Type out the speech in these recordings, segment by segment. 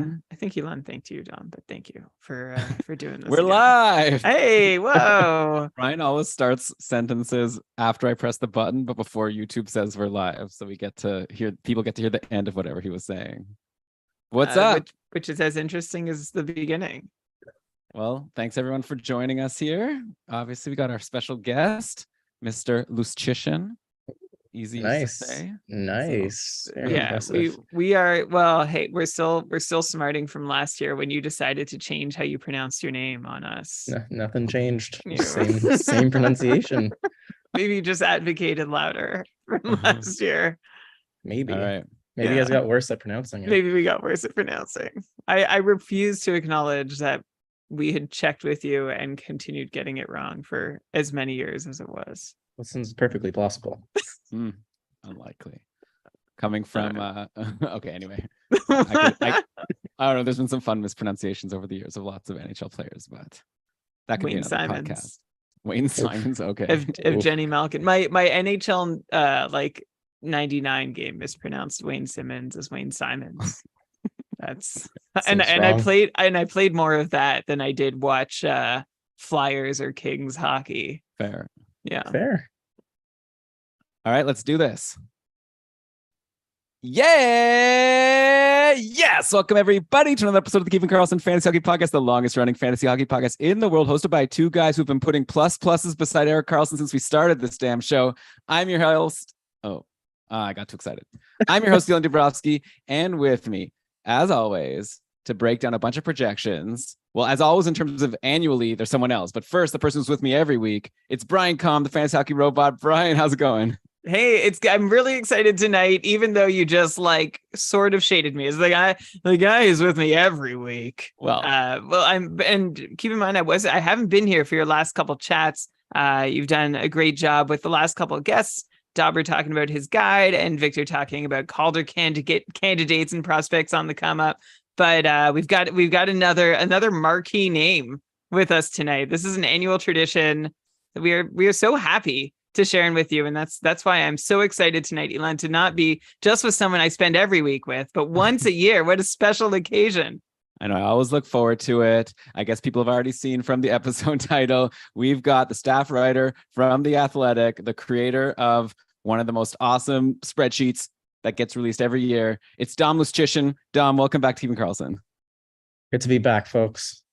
I think Elon thanked you, Dom, but thank you for doing this. We're again. live. Hey, whoa. Ryan always starts sentences after I press the button, but before YouTube says we're live. So people get to hear the end of whatever he was saying. What's up? Which is as interesting as the beginning. Well, thanks everyone for joining us here. Obviously, we got our special guest, Mr. Luszczyszyn. Easy to say. Nice. So, yeah, we are. Well, hey, we're still smarting from last year when you decided to change how you pronounced your name on us. No, nothing changed. Same pronunciation. Maybe you just advocated louder from last year. Maybe. All right. Maybe you guys got worse at pronouncing it. Maybe we got worse at pronouncing. I refuse to acknowledge that we had checked with you and continued getting it wrong for as many years as it was. Listens perfectly plausible. Unlikely. Coming from okay, anyway. I don't know. There's been some fun mispronunciations over the years of lots of NHL players, but that could be another podcast. Wayne Simons, okay. Of Jenny Malkin. My NHL 99 game mispronounced Wayne Simmons as Wayne Simons. That's and I played more of that than I did watch Flyers or Kings hockey. Fair. Yeah. Fair. All right, let's do this. Yeah! Yes! Welcome, everybody, to another episode of the Karlsson Fantasy Hockey Podcast, the longest-running fantasy hockey podcast in the world, hosted by two guys who've been putting pluses beside Erik Karlsson since we started this damn show. I'm your host. I got too excited. I'm your host, Dylan Dabrowski, and with me, as always, to break down a bunch of projections. Well, as always, in terms of annually, there's someone else. But first, the person who's with me every week, it's Brian Combe, the fantasy hockey robot. Brian, how's it going? Hey, I'm really excited tonight, even though you just sort of shaded me as the guy who's with me every week. And keep in mind, I haven't been here for your last couple chats. You've done a great job with the last couple of guests. Dauber talking about his guide and Victor talking about Calder candidates and prospects on the come up. But we've got another marquee name with us tonight. This is an annual tradition that we are so happy to sharing with you, and that's why I'm so excited tonight, Elon, to not be just with someone I spend every week with, but once a year. What a special occasion. I know, I always look forward to it. I guess people have already seen from the episode title, we've got the staff writer from The Athletic, the creator of one of the most awesome spreadsheets that gets released every year. It's Dom Luszczyszyn. Dom, welcome back to Keeping Karlsson. Good to be back, folks.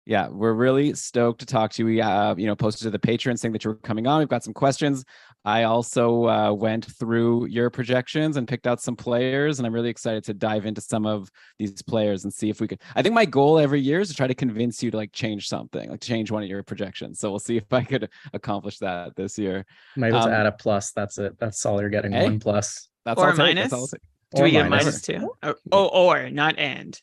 Yeah, we're really stoked to talk to you. We posted to the Patreon saying that you were coming on. We've got some questions. I also went through your projections and picked out some players, and I'm really excited to dive into some of these players and see if we could. I think my goal every year is to try to convince you to change something, change one of your projections. So we'll see if I could accomplish that this year. Might able to add a plus. That's it. That's all you're getting. One plus. That's or all a minus. Do we get a minus too? Or not and.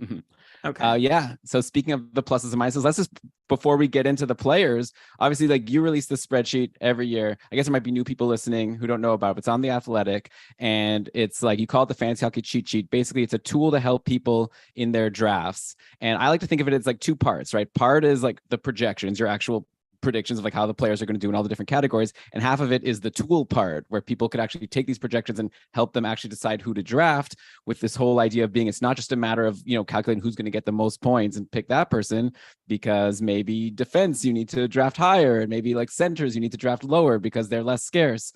Mm-hmm. Okay. Yeah. So speaking of the pluses and minuses, let's just, before we get into the players, obviously, you release the spreadsheet every year. I guess there might be new people listening who don't know about it, but it's on The Athletic, and it's you call it the fantasy hockey cheat sheet. Basically, it's a tool to help people in their drafts. And I like to think of it as two parts, right? Part is the projections, your actual predictions of how the players are going to do in all the different categories, and half of it is the tool part where people could actually take these projections and help them actually decide who to draft, with this whole idea of being it's not just a matter of calculating who's going to get the most points and pick that person, because maybe defense you need to draft higher, and maybe centers you need to draft lower because they're less scarce.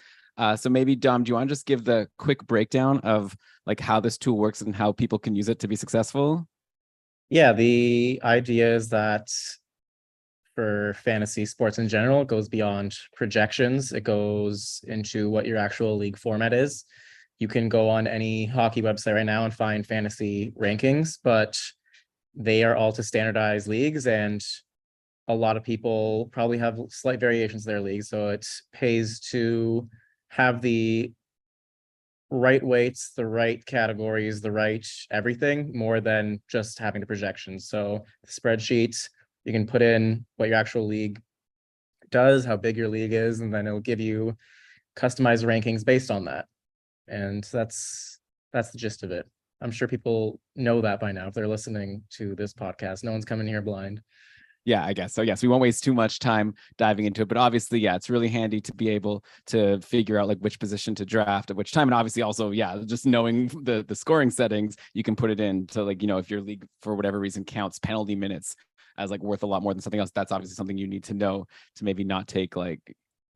So maybe Dom, do you want to just give the quick breakdown of how this tool works and how people can use it to be successful? Yeah, the idea is that for fantasy sports in general, it goes beyond projections. It goes into what your actual league format is. You can go on any hockey website right now and find fantasy rankings, but they are all to standardized leagues, and a lot of people probably have slight variations in their leagues. So it pays to have the right weights, the right categories, the right everything, more than just having the projections. So the spreadsheets, you can put in what your actual league does, how big your league is, and then it'll give you customized rankings based on that. And that's the gist of it. I'm sure people know that by now if they're listening to this podcast. No one's coming here blind. Yeah, I guess so. Yes, we won't waste too much time diving into it, but obviously, yeah, it's really handy to be able to figure out like which position to draft at which time, and obviously also, yeah, just knowing the scoring settings, you can put it in to like, if your league for whatever reason counts penalty minutes as like worth a lot more than something else. That's obviously something you need to know to maybe not take like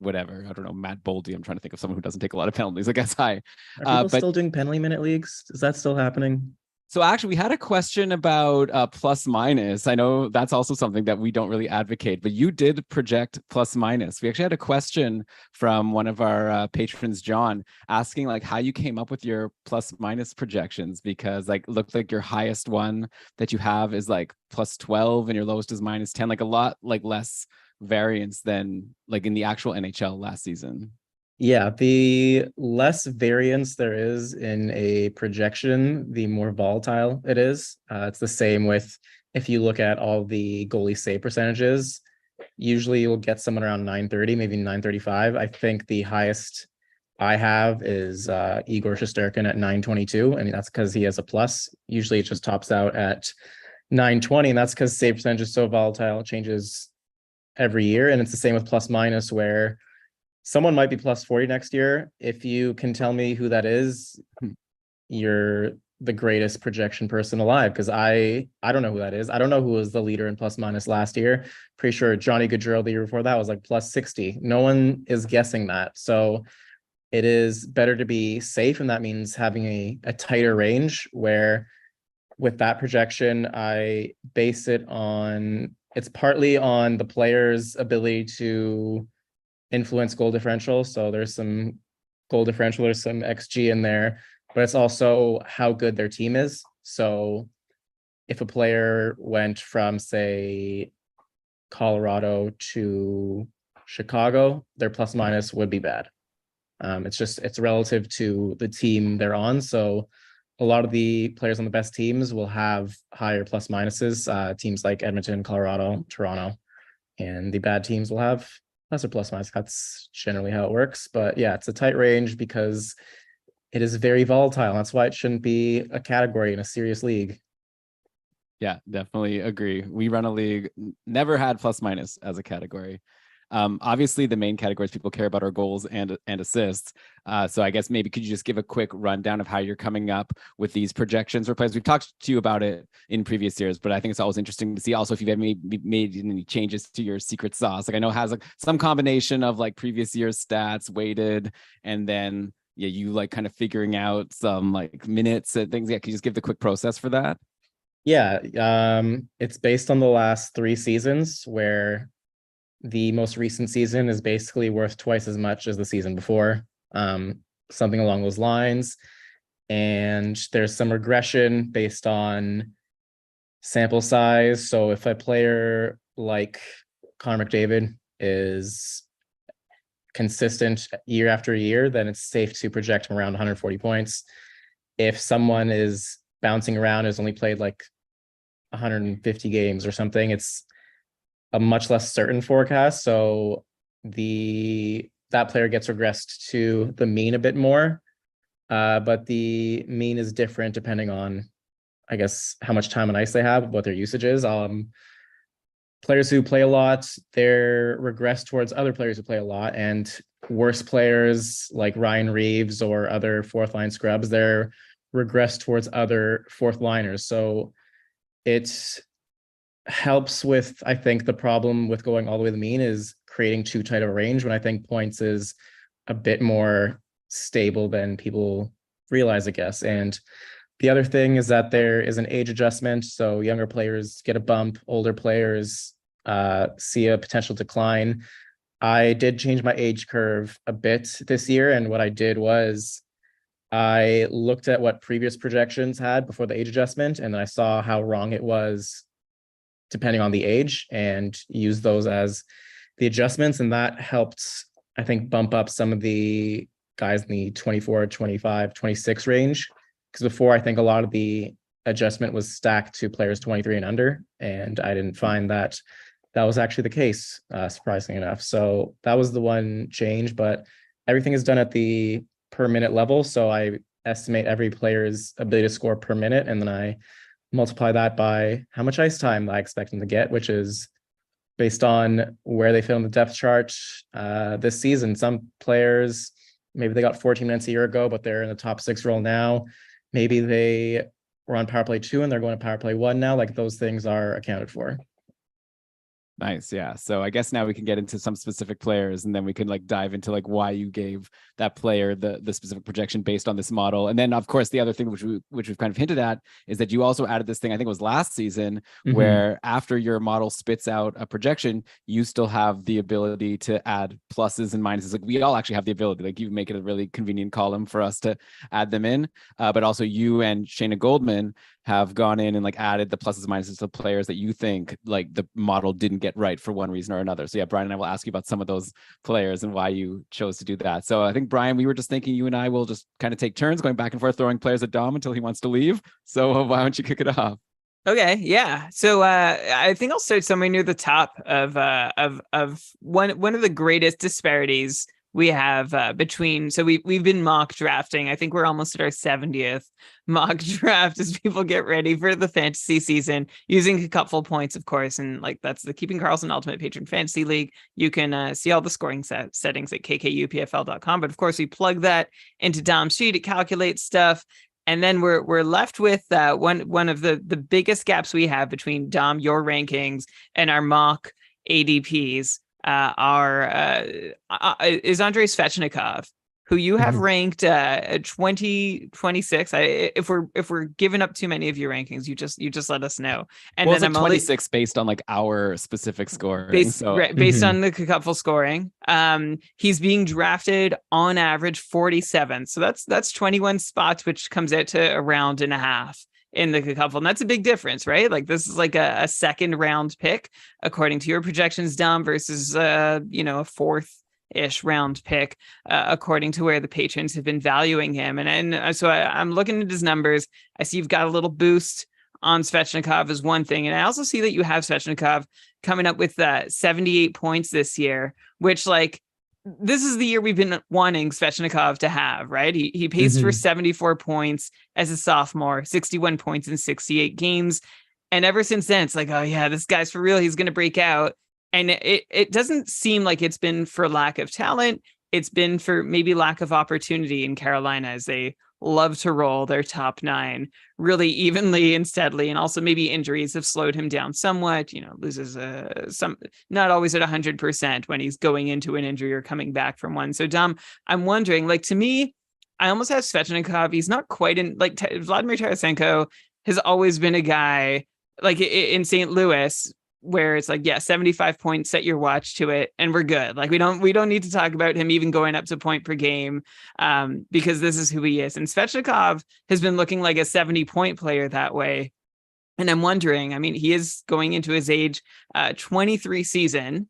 whatever, I don't know, Matt Boldy. I'm trying to think of someone who doesn't take a lot of penalties, I guess high. Are people But still doing penalty minute leagues? Is that still happening? so actually, we had a question about plus minus. I know that's also something that we don't really advocate, but you did project plus minus. We actually had a question from one of our patrons, John, asking like how you came up with your plus minus projections, because like looked like your highest one that you have is like plus 12 and your lowest is minus 10, like a lot like less variance than like in the actual NHL last season. Yeah, the less variance there is in a projection, the more volatile it is. It's the same with if you look at all the goalie save percentages, usually you'll get someone around 930, maybe 935. I think the highest I have is Igor Shesterkin at 922, and that's because he has a plus. Usually it just tops out at 920, and that's because save percentage is so volatile, it changes every year. And it's the same with plus minus, where someone might be plus 40 next year. If you can tell me who that is, you're the greatest projection person alive, because I don't know who that is. I don't know who was the leader in plus minus last year. Pretty sure Johnny Gaudreau the year before that was like plus 60. No one is guessing that. So it is better to be safe, and that means having a tighter range, where with that projection, I base it on, it's partly on the player's ability to influence goal differential. So there's some goal differential, there's some XG in there, but it's also how good their team is. So if a player went from, say, Colorado to Chicago, their plus minus would be bad. It's relative to the team they're on. So a lot of the players on the best teams will have higher plus minuses, teams like Edmonton, Colorado, Toronto, and the bad teams will have lesser plus minus. That's generally how it works. But yeah, it's a tight range because it is very volatile. That's why it shouldn't be a category in a serious league. Yeah, definitely agree. We run a league, never had plus minus as a category. Obviously, the main categories people care about are goals and assists. So I guess maybe could you just give a quick rundown of how you're coming up with these projections for players? We've talked to you about it in previous years, but I think it's always interesting to see also if you've ever made any changes to your secret sauce. Like I know it has like some combination of like previous year's stats weighted, and then yeah, you like kind of figuring out some like minutes and things. Yeah, can you just give the quick process for that? Yeah, it's based on the last 3 seasons, where the most recent season is basically worth twice as much as the season before, something along those lines. And there's some regression based on sample size. So if a player like Connor McDavid is consistent year after year, then it's safe to project him around 140 points. If someone is bouncing around, has only played like 150 games or something, it's a much less certain forecast. So that player gets regressed to the mean a bit more. But the mean is different depending on, I guess, how much time on ice they have, what their usage is. Players who play a lot, they're regressed towards other players who play a lot, and worse players like Ryan Reeves or other fourth line scrubs, they're regressed towards other fourth liners. So it helps with, I think, the problem with going all the way to the mean is creating too tight of a range, when I think points is a bit more stable than people realize, I guess. And the other thing is that there is an age adjustment. So younger players get a bump, older players see a potential decline. I did change my age curve a bit this year. And what I did was I looked at what previous projections had before the age adjustment, and I saw how wrong it was depending on the age, and used those as the adjustments. And that helped, I think, bump up some of the guys in the 24, 25, 26 range. Because before, I think a lot of the adjustment was stacked to players 23 and under, and I didn't find that that was actually the case, surprisingly enough. So that was the one change, but everything is done at the per minute level. So I estimate every player's ability to score per minute, and then I multiply that by how much ice time I expect them to get, which is based on where they fit on the depth chart this season. Some players, maybe they got 14 minutes a year ago, but they're in the top 6 role now. Maybe they were on power play 2 and they're going to power play 1 now. Like, those things are accounted for. Nice. Yeah. So I guess now we can get into some specific players, and then we can like dive into like why you gave that player the specific projection based on this model. And then of course the other thing which we've kind of hinted at is that you also added this thing, I think it was last season, where after your model spits out a projection, you still have the ability to add pluses and minuses. Like, we all actually have the ability, like, you make it a really convenient column for us to add them in. But also you and Shayna Goldman have gone in and like added the pluses and minuses to players that you think like the model didn't get right for one reason or another. So yeah, Brian and I will ask you about some of those players and why you chose to do that. So I think, Brian, we were just thinking you and I will just kind of take turns going back and forth throwing players at Dom until he wants to leave. So why don't you kick it off? Okay, yeah. So I think I'll start somewhere near the top of one of the greatest disparities we have between. So we've been mock drafting. I think we're almost at our 70th mock draft as people get ready for the fantasy season, using a couple points, of course. And like, that's the Keeping Karlsson Ultimate Patron Fantasy League. You can see all the scoring settings at kkupfl.com. But of course, we plug that into Dom's sheet. It calculates stuff. And then we're left with one of the biggest gaps we have between Dom, your rankings, and our mock ADPs is Andrei Svechnikov, who you have ranked 2026. If we're giving up too many of your rankings, you just let us know. And well, then I'm 26 based on like our specific scoring. Based on the cupful scoring. He's being drafted on average 47. So that's 21 spots, which comes out to a round and a half in the cupful. And that's a big difference, right? Like, this is like a second round pick, according to your projections, Dom, versus a fourth-ish round pick, according to where the patrons have been valuing him. And so I'm looking at his numbers. I see you've got a little boost on Svechnikov is one thing. And I also see that you have Svechnikov coming up with 78 points this year, which, like, this is the year we've been wanting Svechnikov to have, right? He paced for 74 points as a sophomore, 61 points in 68 games. And ever since then, it's like, oh yeah, this guy's for real. He's going to break out. And it doesn't seem like it's been for lack of talent. It's been for maybe lack of opportunity in Carolina, as they love to roll their top 9 really evenly and steadily. And also maybe injuries have slowed him down somewhat, loses some, not always at 100% when he's going into an injury or coming back from one. So Dom, I'm wondering, like, to me, I almost have Svechnikov. He's not quite in, like, Vladimir Tarasenko has always been a guy like in St. Louis, where it's like, yeah, 75 points, set your watch to it, and we're good. Like, we don't need to talk about him even going up to point per game, because this is who he is. And Svechnikov has been looking like a 70-point player that way. And I'm wondering, I mean, he is going into his age 23 season,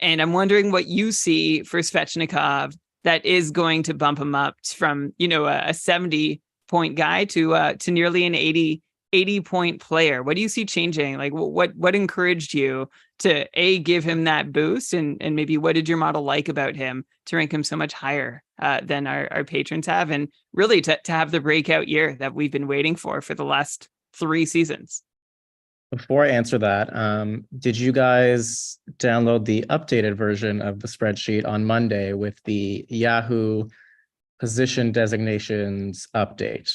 and I'm wondering what you see for Svechnikov that is going to bump him up from, a 70-point guy to nearly an 80-point player. What do you see changing? Like, what encouraged you to give him that boost, and maybe what did your model like about him to rank him so much higher than our patrons have, and really to have the breakout year that we've been waiting for the last 3 seasons? Before I answer that, did you guys download the updated version of the spreadsheet on Monday with the Yahoo position designations update?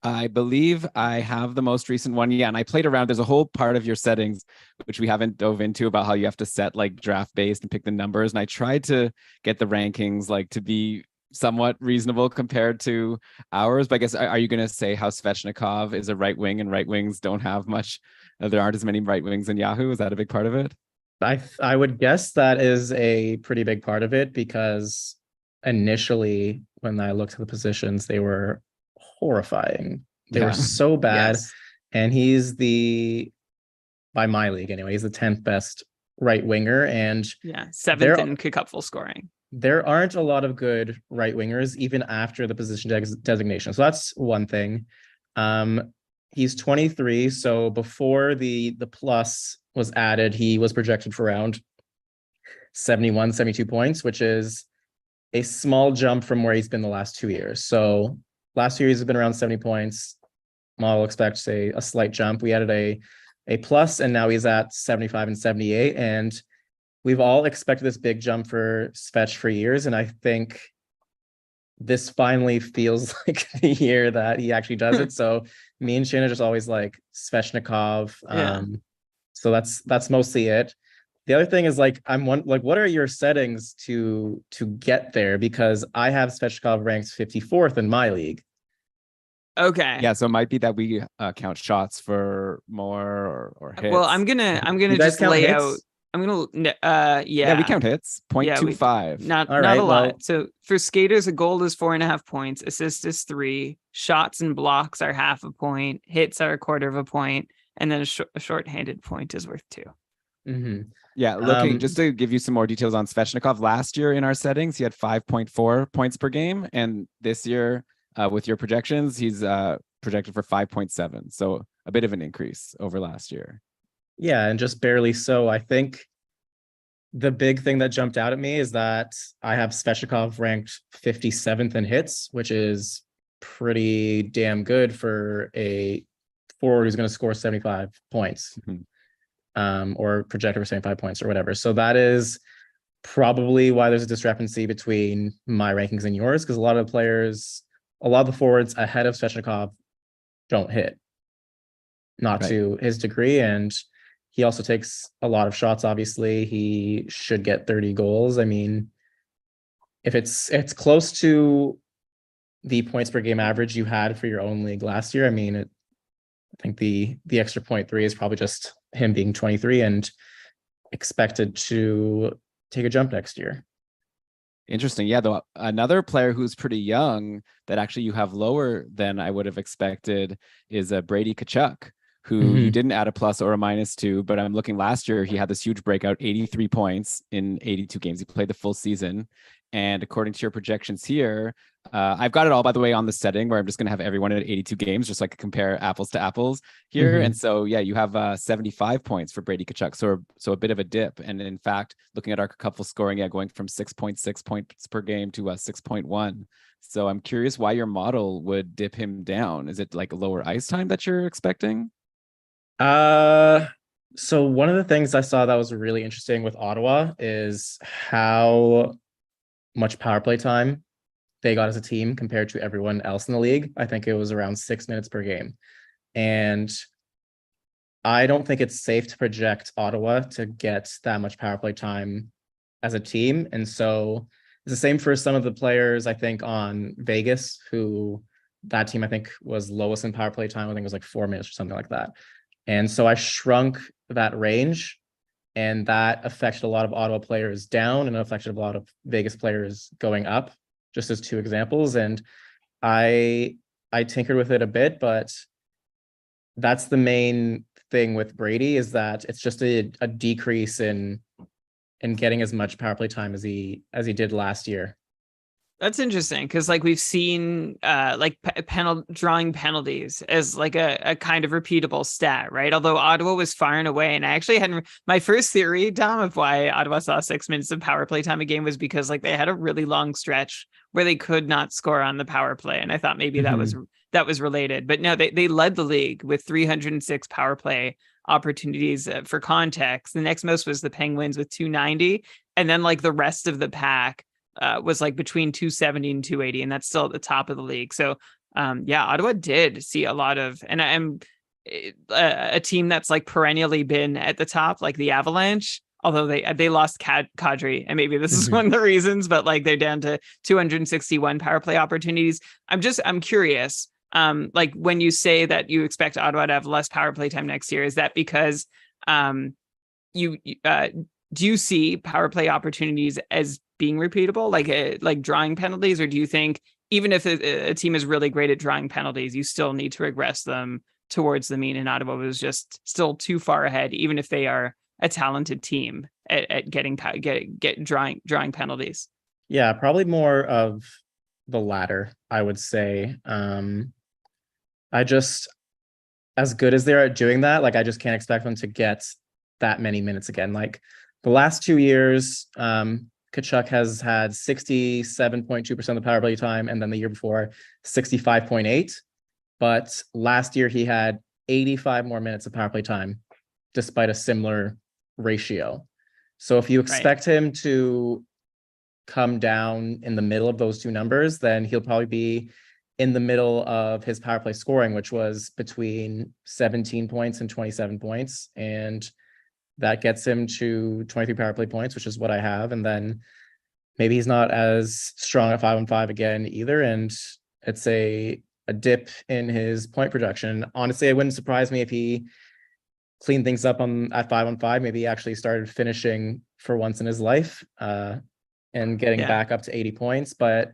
I believe I have the most recent one. Yeah. And I played around. There's a whole part of your settings, which we haven't dove into, about how you have to set like draft based and pick the numbers. And I tried to get the rankings like to be somewhat reasonable compared to ours. But I guess, are you going to say how Svechnikov is a right wing and right wings don't have much? There aren't as many right wings in Yahoo. Is that a big part of it? I would guess that is a pretty big part of it, because initially when I looked at the positions, they were horrifying. They were so bad. Yes. And he's by my league anyway, he's the 10th best right winger, and 7th in cupful scoring. There aren't a lot of good right wingers even after the position designation. So that's one thing. He's 23, so before the plus was added, he was projected for around 71, 72 points, which is a small jump from where he's been the last 2 years. So last 2 years has been around 70 points. Model expects a slight jump. We added a A plus, and now he's at 75 and 78. And we've all expected this big jump for Svech for years, and I think this finally feels like the year that he actually does it. So me and Shane are just always like Svechnikov. So that's mostly it. The other thing is like what are your settings to get there? Because I have Svechnikov ranked 54th in my league. Okay. Yeah, so it might be that we count shots for more or hits. Well, I'm gonna just lay hits? Out. I'm gonna Yeah, we count hits. 0.25. Not a lot. So for skaters, a goal is 4.5 points, assist is 3, shots and blocks are half a point, hits are a quarter of a point, and then a shorthanded point is worth 2. Mm-hmm. Yeah, looking just to give you some more details on Svechnikov, last year in our settings, he had 5.4 points per game, and this year, with your projections, he's projected for 5.7. So a bit of an increase over last year. Yeah, and just barely so. I think the big thing that jumped out at me is that I have Svechnikov ranked 57th in hits, which is pretty damn good for a forward who's going to score 75 points, or projected for 75 points or whatever. So that is probably why there's a discrepancy between my rankings and yours, because a lot of the forwards ahead of Svechnikov don't hit, not right to his degree. And he also takes a lot of shots. Obviously, he should get 30 goals. I mean, if it's close to the points per game average you had for your own league last year, I mean, I think the extra 0.3 is probably just him being 23 and expected to take a jump next year. Interesting. Yeah, though another player who's pretty young that actually you have lower than I would have expected is Brady Tkachuk, who you didn't add a plus or a -2, but I'm looking last year, he had this huge breakout, 83 points in 82 games. He played the full season. And according to your projections here, I've got it all, by the way, on the setting where I'm just going to have everyone at 82 games, just so I can compare apples to apples here. And so, yeah, you have 75 points for Brady Tkachuk. So a bit of a dip. And in fact, looking at our couple scoring, going from 6.6 points per game to 6.1. So I'm curious why your model would dip him down. Is it like lower ice time that you're expecting? So one of the things I saw that was really interesting with Ottawa is how much power play time they got as a team compared to everyone else in the league. I think it was around 6 minutes per game. And I don't think it's safe to project Ottawa to get that much power play time as a team. And so it's the same for some of the players, I think, on Vegas, who that team, I think, was lowest in power play time. I think it was like 4 minutes or something like that. And so I shrunk that range, and that affected a lot of Ottawa players down and affected a lot of Vegas players going up, just as 2 examples. And I tinkered with it a bit, but that's the main thing with Brady, is that it's just a decrease in getting as much power play time as he did last year. That's interesting, because like we've seen like drawing penalties as like a kind of repeatable stat, right? Although Ottawa was far and away, and I actually hadn't, my first theory, Dom, of why Ottawa saw 6 minutes of power play time a game was because like they had a really long stretch where they could not score on the power play, and I thought maybe that was related. But no, they led the league with 306 power play opportunities. For context, the next most was the Penguins with 290, and then like the rest of the pack was like between 270 and 280, and that's still at the top of the league. So yeah, Ottawa did see a lot of, and I'm a team that's like perennially been at the top, like the Avalanche, although they lost Kadri, and maybe this is one of the reasons, but like they're down to 261 power play opportunities. I'm curious, like when you say that you expect Ottawa to have less power play time next year, is that because do you see power play opportunities as being repeatable, like drawing penalties, or do you think even if a team is really great at drawing penalties, you still need to regress them towards the mean, and Ottawa was just still too far ahead, even if they are a talented team at drawing penalties? Yeah, probably more of the latter, I would say. I just, as good as they're at doing that, like I just can't expect them to get that many minutes again. Like the last 2 years, Tkachuk has had 67.2% of the power play time, and then the year before 65.8. But last year he had 85 more minutes of power play time despite a similar ratio. So if you expect him to come down in the middle of those two numbers, then he'll probably be in the middle of his power play scoring, which was between 17 points and 27 points. And that gets him to 23 power play points, which is what I have. And then maybe he's not as strong at 5-on-5 again either. And it's a dip in his point production. Honestly, it wouldn't surprise me if he cleaned things up at 5-on-5. Maybe he actually started finishing for once in his life and getting back up to 80 points. But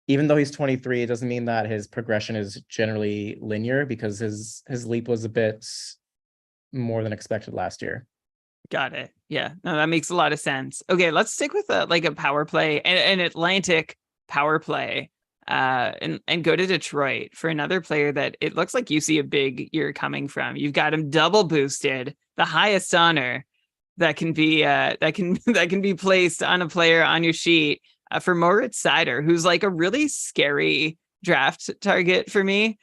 even though he's 23, it doesn't mean that his progression is generally linear, because his leap was a bit more than expected last year. Got it. Yeah, no, that makes a lot of sense. Okay, let's stick with a power play, an Atlantic power play, and go to Detroit for another player that it looks like you see a big year coming from. You've got him double boosted, the highest honor that can be placed on a player on your sheet, for Moritz Seider, who's like a really scary draft target for me.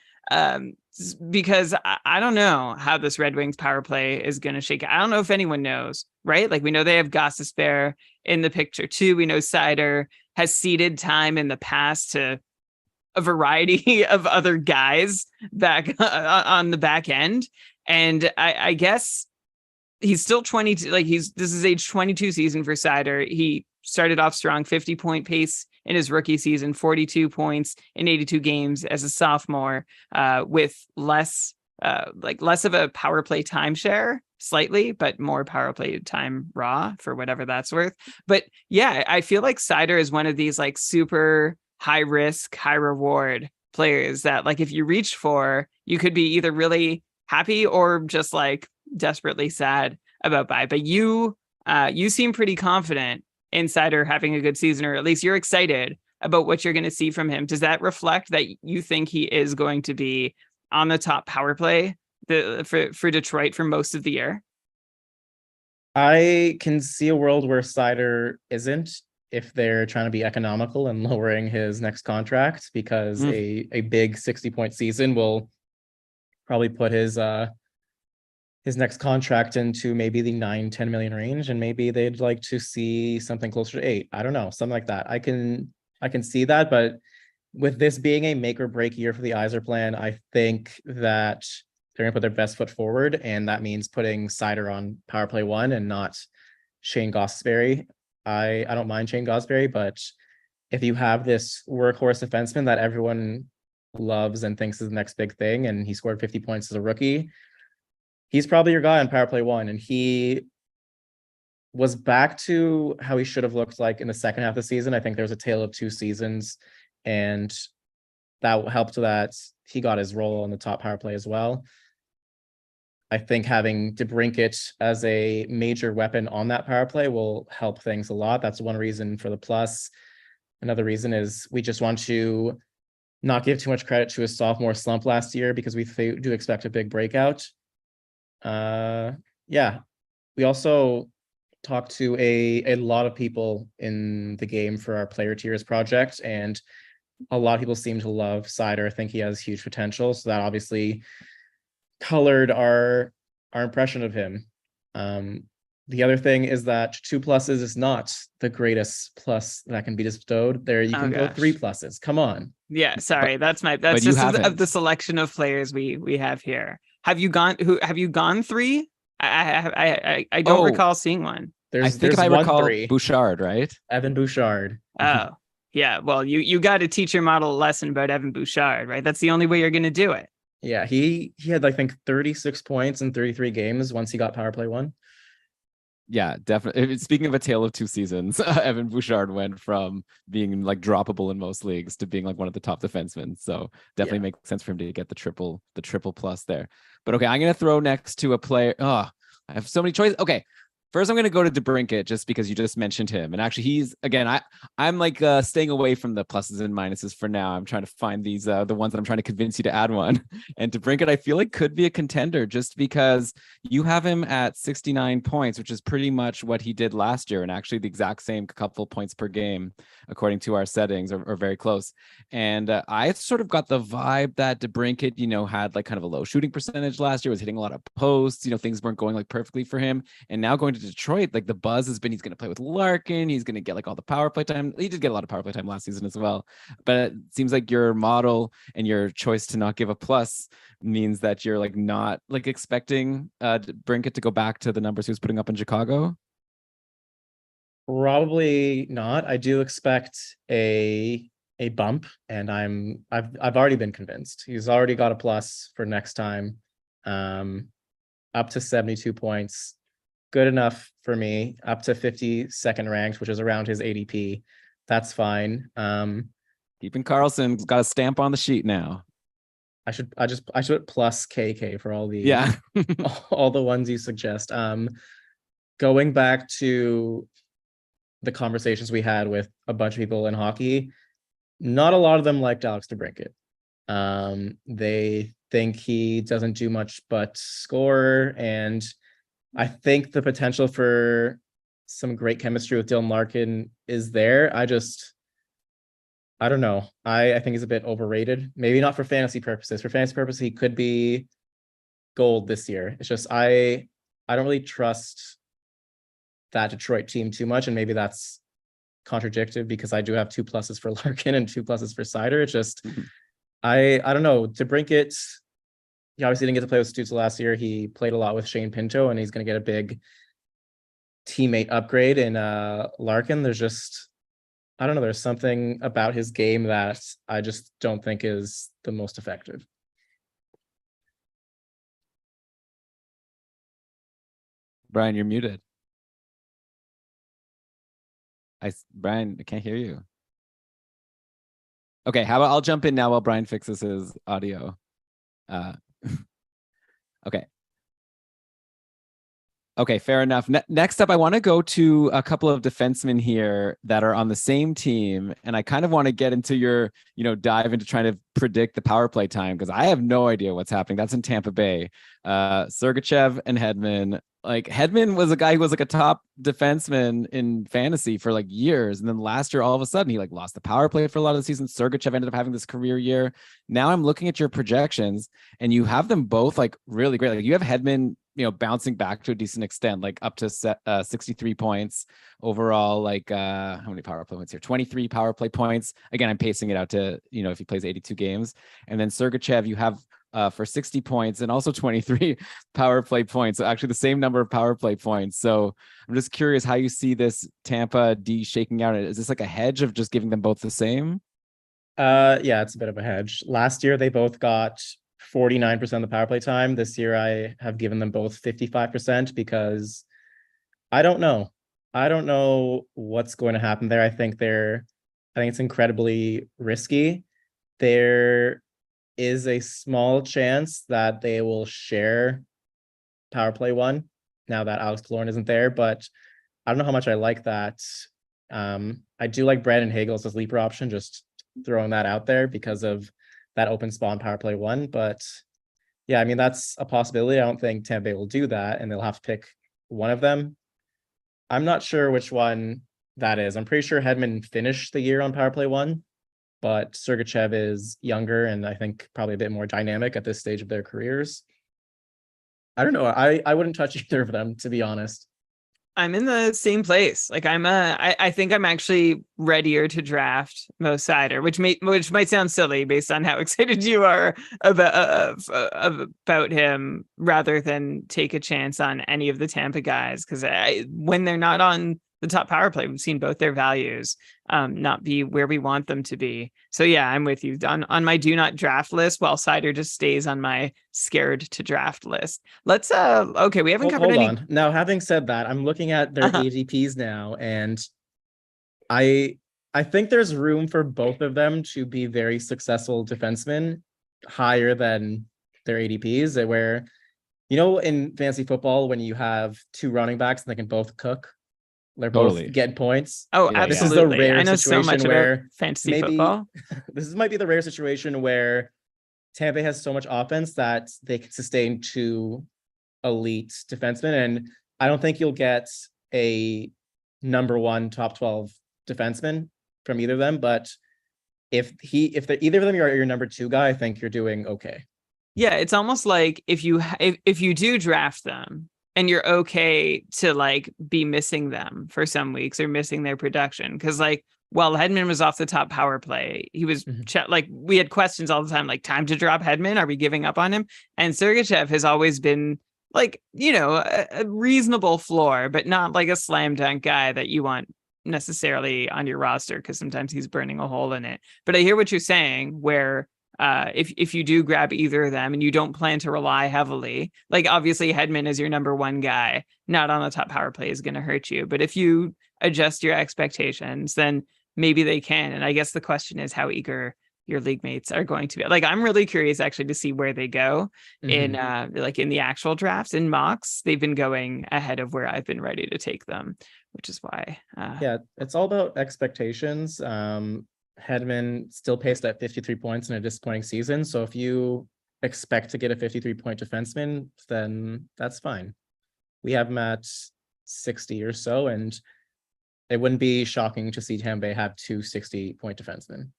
Because I don't know how this Red Wings power play is going to shake out. I don't know if anyone knows, right? Like, we know they have Gostisbehere in the picture too. We know Seider has ceded time in the past to a variety of other guys back on the back end. And I guess he's still 22. Like, this is age 22 season for Seider. He started off strong, 50-point pace in his rookie season, 42 points in 82 games as a sophomore, with less of a power play timeshare, slightly, but more power play time raw, for whatever that's worth. But yeah, I feel like Seider is one of these like super high risk, high reward players that, like, if you reach for, you could be either really happy or just like desperately sad about buy. But you seem pretty confident in Seider having a good season, or at least you're excited about what you're going to see from him. Does that reflect that you think he is going to be on the top power play for Detroit for most of the year? I can see a world where Seider isn't, if they're trying to be economical and lowering his next contract, because a big 60-point season will probably put his next contract into maybe the 9-10 million range, and maybe they'd like to see something closer to 8. I don't know, something like that. I can see that, but with this being a make or break year for the Yzer plan, I think that they're gonna put their best foot forward, and that means putting Seider on power play 1 and not Shane Gostisbehere. I don't mind Shane Gostisbehere, but if you have this workhorse defenseman that everyone loves and thinks is the next big thing, and he scored 50 points as a rookie, he's probably your guy on power play 1. And he was back to how he should have looked like in the second half of the season. I think there was a tale of two seasons, and that helped that he got his role on the top power play as well. I think having DeBrincat as a major weapon on that power play will help things a lot. That's one reason for the plus. Another reason is we just want to not give too much credit to his sophomore slump last year, because we do expect a big breakout. We also talked to a lot of people in the game for our player tiers project, and a lot of people seem to love Seider. I think he has huge potential, so that obviously colored our impression of him. The other thing is that 2 pluses is not the greatest plus that can be bestowed. There, you can go 3 pluses. Come on. Yeah, sorry, that's just of the selection of players we have here. Have you gone 3? I don't recall seeing one. I think if I recall, 3. Bouchard, right? Evan Bouchard. Oh, yeah. Well, you got to teach your model a lesson about Evan Bouchard, right? That's the only way you're going to do it. Yeah, he had, I think, 36 points in 33 games once he got power play 1. Yeah, definitely. Speaking of a tale of two seasons, Evan Bouchard went from being like droppable in most leagues to being like one of the top defensemen. So definitely makes sense for him to get the triple plus there. But okay, I'm gonna throw next to a player. Oh, I have so many choices. Okay, First, I'm going to go to DeBrincat just because you just mentioned him. And actually, he's, again, I'm like staying away from the pluses and minuses for now. I'm trying to find these, the ones that I'm trying to convince you to add one. And DeBrincat, I feel like could be a contender just because you have him at 69 points, which is pretty much what he did last year. And actually the exact same couple points per game, according to our settings, or very close. And I sort of got the vibe that DeBrincat, had like kind of a low shooting percentage last year, was hitting a lot of posts, things weren't going like perfectly for him. And now going to Detroit, like the buzz has been he's going to play with Larkin, he's going to get like all the power play time. He did get a lot of power play time last season as well, but it seems like your model and your choice to not give a plus means that you're like not like expecting Brinkett to go back to the numbers he was putting up in Chicago. Probably not. I do expect a bump, and I've already been convinced. He's already got a plus for next time, up to 72 points. Good enough for me. Up to 52nd ranked, which is around his ADP. That's fine. Keeping Karlsson's got a stamp on the sheet now. I should put plus KK for all the yeah all the ones you suggest. Going back to the conversations we had with a bunch of people in hockey, not a lot of them liked Alex DeBrincat. They think he doesn't do much but score, and I think the potential for some great chemistry with Dylan Larkin is there. I don't know. I think he's a bit overrated. Maybe not for fantasy purposes. For fantasy purposes, he could be gold this year. It's just I don't really trust that Detroit team too much, and maybe that's contradictive because I do have 2 pluses for Larkin and 2 pluses for Seider. It's just I don't know. DeBrincat, he obviously didn't get to play with Stützle last year. He played a lot with Shane Pinto, and he's going to get a big teammate upgrade in Larkin. There's just, I don't know, there's something about his game that I just don't think is the most effective. Brian, you're muted. Brian, I can't hear you. Okay, how about I'll jump in now while Brian fixes his audio. Okay, fair enough. Next up, I want to go to a couple of defensemen here that are on the same team. And I kind of want to get into your, dive into trying to predict the power play time, because I have no idea what's happening. That's in Tampa Bay. Sergachev and Hedman. Like, Hedman was a guy who was like a top defenseman in fantasy for like years. And then last year, all of a sudden, he like lost the power play for a lot of the season. Sergachev ended up having this career year. Now I'm looking at your projections, and you have them both like really great. Like, you have Hedman, bouncing back to a decent extent, like up to 63 points overall. Like, how many power play points here? 23 power play points. Again, I'm pacing it out to, if he plays 82 games. And then Sergachev, you have for 60 points and also 23 power play points. So actually the same number of power play points. So I'm just curious how you see this Tampa D shaking out. Is this like a hedge of just giving them both the same? Yeah, it's a bit of a hedge. Last year, they both got 49% of the power play time. This year, I have given them both 55% because I don't know. I don't know what's going to happen there. I think it's incredibly risky. There is a small chance that they will share power play 1 now that Alex Killorn isn't there, but I don't know how much I like that. I do like Brandon Hagel as a sleeper option, just throwing that out there because of that open spawn power play 1. But yeah, I mean, that's a possibility. I don't think Tampa Bay will do that, and they'll have to pick one of them. I'm not sure which one that is. I'm pretty sure Hedman finished the year on power play 1, but Sergachev is younger and I think probably a bit more dynamic at this stage of their careers. I don't know. I wouldn't touch either of them, to be honest. I'm in the same place. Like, I think I'm actually readier to draft Mo Seider, which might sound silly based on how excited you are about him, rather than take a chance on any of the Tampa guys, because when they're not on the top power play, we've seen both their values not be where we want them to be. So yeah, I'm with you on my do not draft list, while Seider just stays on my scared to draft list. Let's okay, we haven't covered any. On. Now, having said that, I'm looking at their ADPs now, and I think there's room for both of them to be very successful defensemen, higher than their ADPs, where You know, in fantasy football, when you have two running backs and they can both cook, they're Totally. both getting points. Oh, Yeah, yeah. This is the absolutely. rare I know so much situation about where fantasy maybe football. might be the rare situation where Tampa has so much offense that they can sustain two elite defensemen. And I don't think you'll get a number one top 12 defenseman from either of them. But if either of them are your number two guy, I think you're doing okay. Yeah, it's almost like if you do draft them and you're okay to like be missing them for some weeks or missing their production, because like while Hedman was off the top power play, he was like we had questions all the time, like time to drop Hedman, are we giving up on him? And Sergachev has always been like, you know, a reasonable floor, but not like a slam dunk guy that you want necessarily on your roster, because sometimes he's burning a hole in it. But I hear what you're saying, where if you do grab either of them and you don't plan to rely heavily, like obviously Hedman is your number one guy, not on the top power play is going to hurt you. But if you adjust your expectations, then maybe they can. And I guess the question is how eager your league mates are going to be. Like, I'm really curious actually to see where they go in like in the actual drafts. In mocks, they've been going ahead of where I've been ready to take them, which is why yeah, it's all about expectations. Hedman still paced at 53 points in a disappointing season. So if you expect to get a 53-point defenseman, then that's fine. We have him at 60 or so, and it wouldn't be shocking to see Tampa have two 60-point defensemen.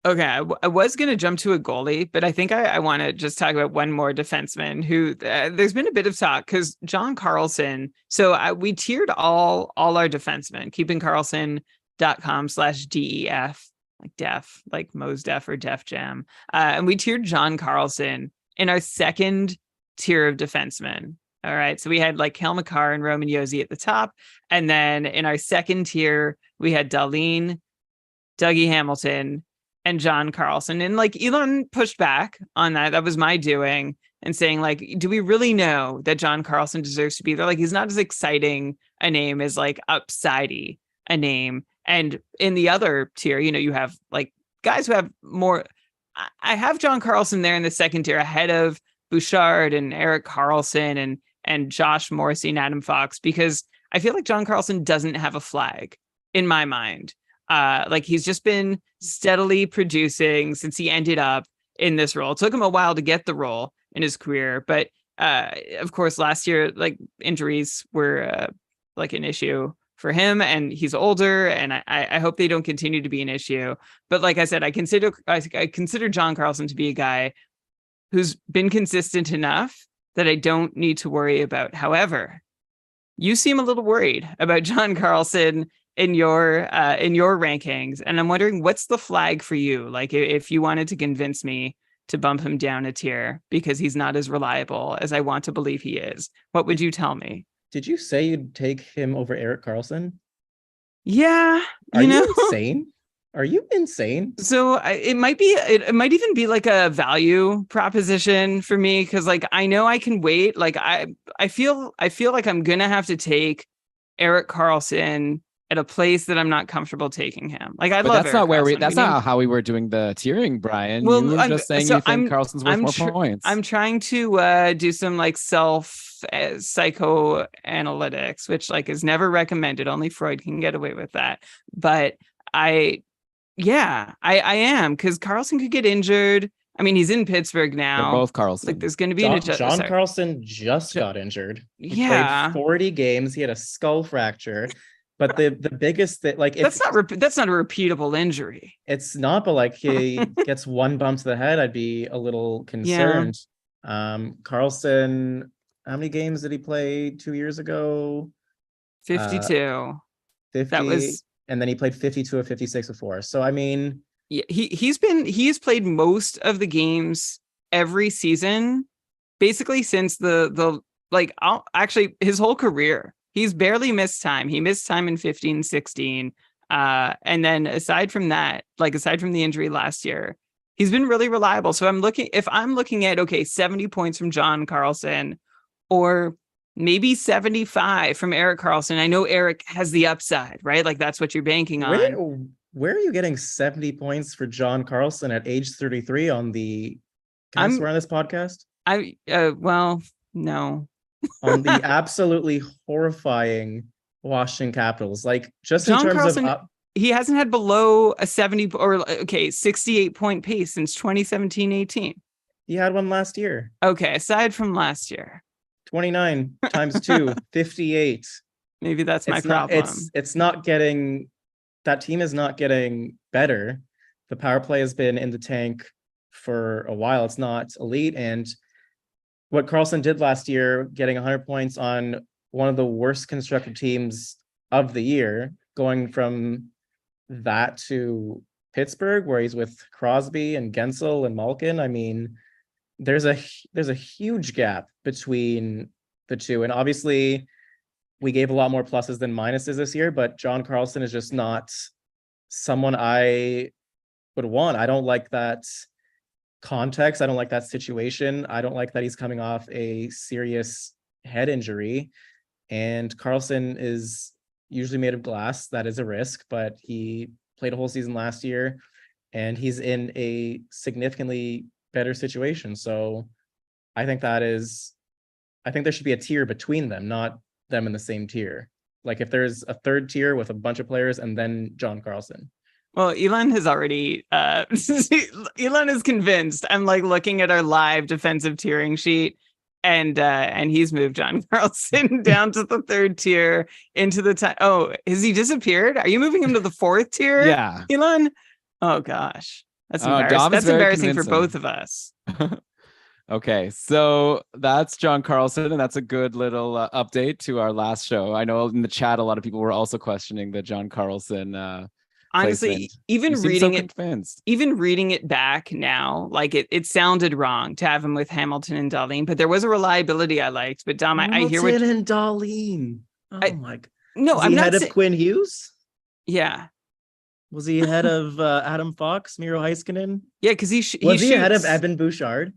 Okay, I was going to jump to a goalie, but I think I want to just talk about one more defenseman who there's been a bit of talk, because John Karlsson. So we tiered all our defensemen, keeping Karlsson.com/DEF, like def, like Mos Def or Def Jam. And we tiered John Karlsson in our second tier of defensemen. All right. So we had like Kel McCarr and Roman Josi at the top. And then in our second tier, we had Dahlin, Dougie Hamilton, and John Karlsson. And like Elon pushed back on that. That was my doing, and saying like, do we really know that John Karlsson deserves to be there? Like, he's not as exciting a name as like Upsidey a name. And in the other tier, you know, you have like guys who have more. I have John Karlsson there in the second tier ahead of Bouchard and Erik Karlsson and Josh Morrissey and Adam Fox, because I feel like John Karlsson doesn't have a flag in my mind. Like, he's just been steadily producing since he ended up in this role. It took him a while to get the role in his career, but of course last year, like, injuries were like an issue for him, and he's older, and I hope they don't continue to be an issue. But like I said, I consider John Karlsson to be a guy who's been consistent enough that I don't need to worry about. However, you seem a little worried about John Karlsson in your rankings, and I'm wondering, what's the flag for you? Like, if you wanted to convince me to bump him down a tier because he's not as reliable as I want to believe he is, what would you tell me? Did you say you'd take him over Erik Karlsson? Yeah. Are you insane? Are you insane? So it might even be like a value proposition for me, because like I know I can wait. Like I feel like I'm gonna have to take Erik Karlsson at a place that I'm not comfortable taking him. Like, I love. That's not where that's not how we were doing the tiering, Brian. Well, you were just saying you think Karlsson's worth more points. I'm trying to do some like self psychoanalytics, which like is never recommended. Only Freud can get away with that. But I am, because Karlsson could get injured. I mean, he's in Pittsburgh now. They're both Karlsson. Like, there's going to be John Karlsson just got injured. He played 40 games. He had a skull fracture. But the biggest that, like, that's not a repeatable injury. It's not, but like, he gets one bump to the head, I'd be a little concerned. Karlsson, how many games did he play 2 years ago? 52. 50. That was, and then he played 52 or 56 before. So I mean, yeah, he's played most of the games every season, basically since actually his whole career. He's barely missed time. He missed time in 15, 16. And then aside from that, like aside from the injury last year, he's been really reliable. So if I'm looking at, okay, 70 points from John Karlsson, or maybe 75 from Erik Karlsson. I know Erik has the upside, right? Like, that's what you're banking on. Where are you getting 70 points for John Karlsson at age 33 on the... Can I swear on this podcast? Well, No. on the absolutely horrifying Washington Capitals. Like, just John in terms Karlsson, of he hasn't had below a 70 or 68 point pace since 2017-18. he had one last year. Okay, aside from last year. 29 times 2, 58. Maybe that's my It's not, problem. it's not getting, that team is not getting better. The power play has been in the tank for a while. It's not elite. And what Karlsson did last year, getting 100 points on one of the worst constructed teams of the year, going from that to Pittsburgh, where he's with Crosby and Gensel and Malkin. I mean, there's a huge gap between the two. And obviously, we gave a lot more pluses than minuses this year, but John Karlsson is just not someone I would want. I don't like that context. I don't like that situation. I don't like that he's coming off a serious head injury. And Karlsson is usually made of glass. That is a risk, but he played a whole season last year and he's in a significantly better situation. So I think there should be a tier between them, not them in the same tier. Like if there's a third tier with a bunch of players and then John Karlsson. Well, Elon has already Elon is convinced. I'm like looking at our live defensive tiering sheet, and he's moved John Karlsson down to the third tier into the oh, has he disappeared? Are you moving him to the fourth tier? Yeah. Elon? Oh gosh. That's embarrassing. That's embarrassing for both of us. Okay, so that's John Karlsson, and that's a good little update to our last show. I know in the chat a lot of people were also questioning the John Karlsson honestly, placement. even reading it back now, like it sounded wrong to have him with Hamilton and Dahlin, but there was a reliability I liked. But Dom, I hear what Hamilton and Dahlin. Oh my god. No, Was I'm he not ahead of Quinn Hughes? Yeah. Was he ahead of Adam Fox, Miro Heiskanen? Yeah, because he ahead of Evan Bouchard?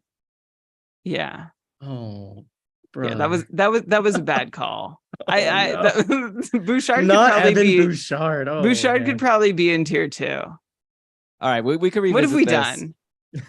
Yeah. Oh, bro. Yeah, that was a bad call. Bouchard not could probably Evan be Bouchard. Oh, Bouchard man. could probably be in tier 2. All right, we could revisit What have we this. done?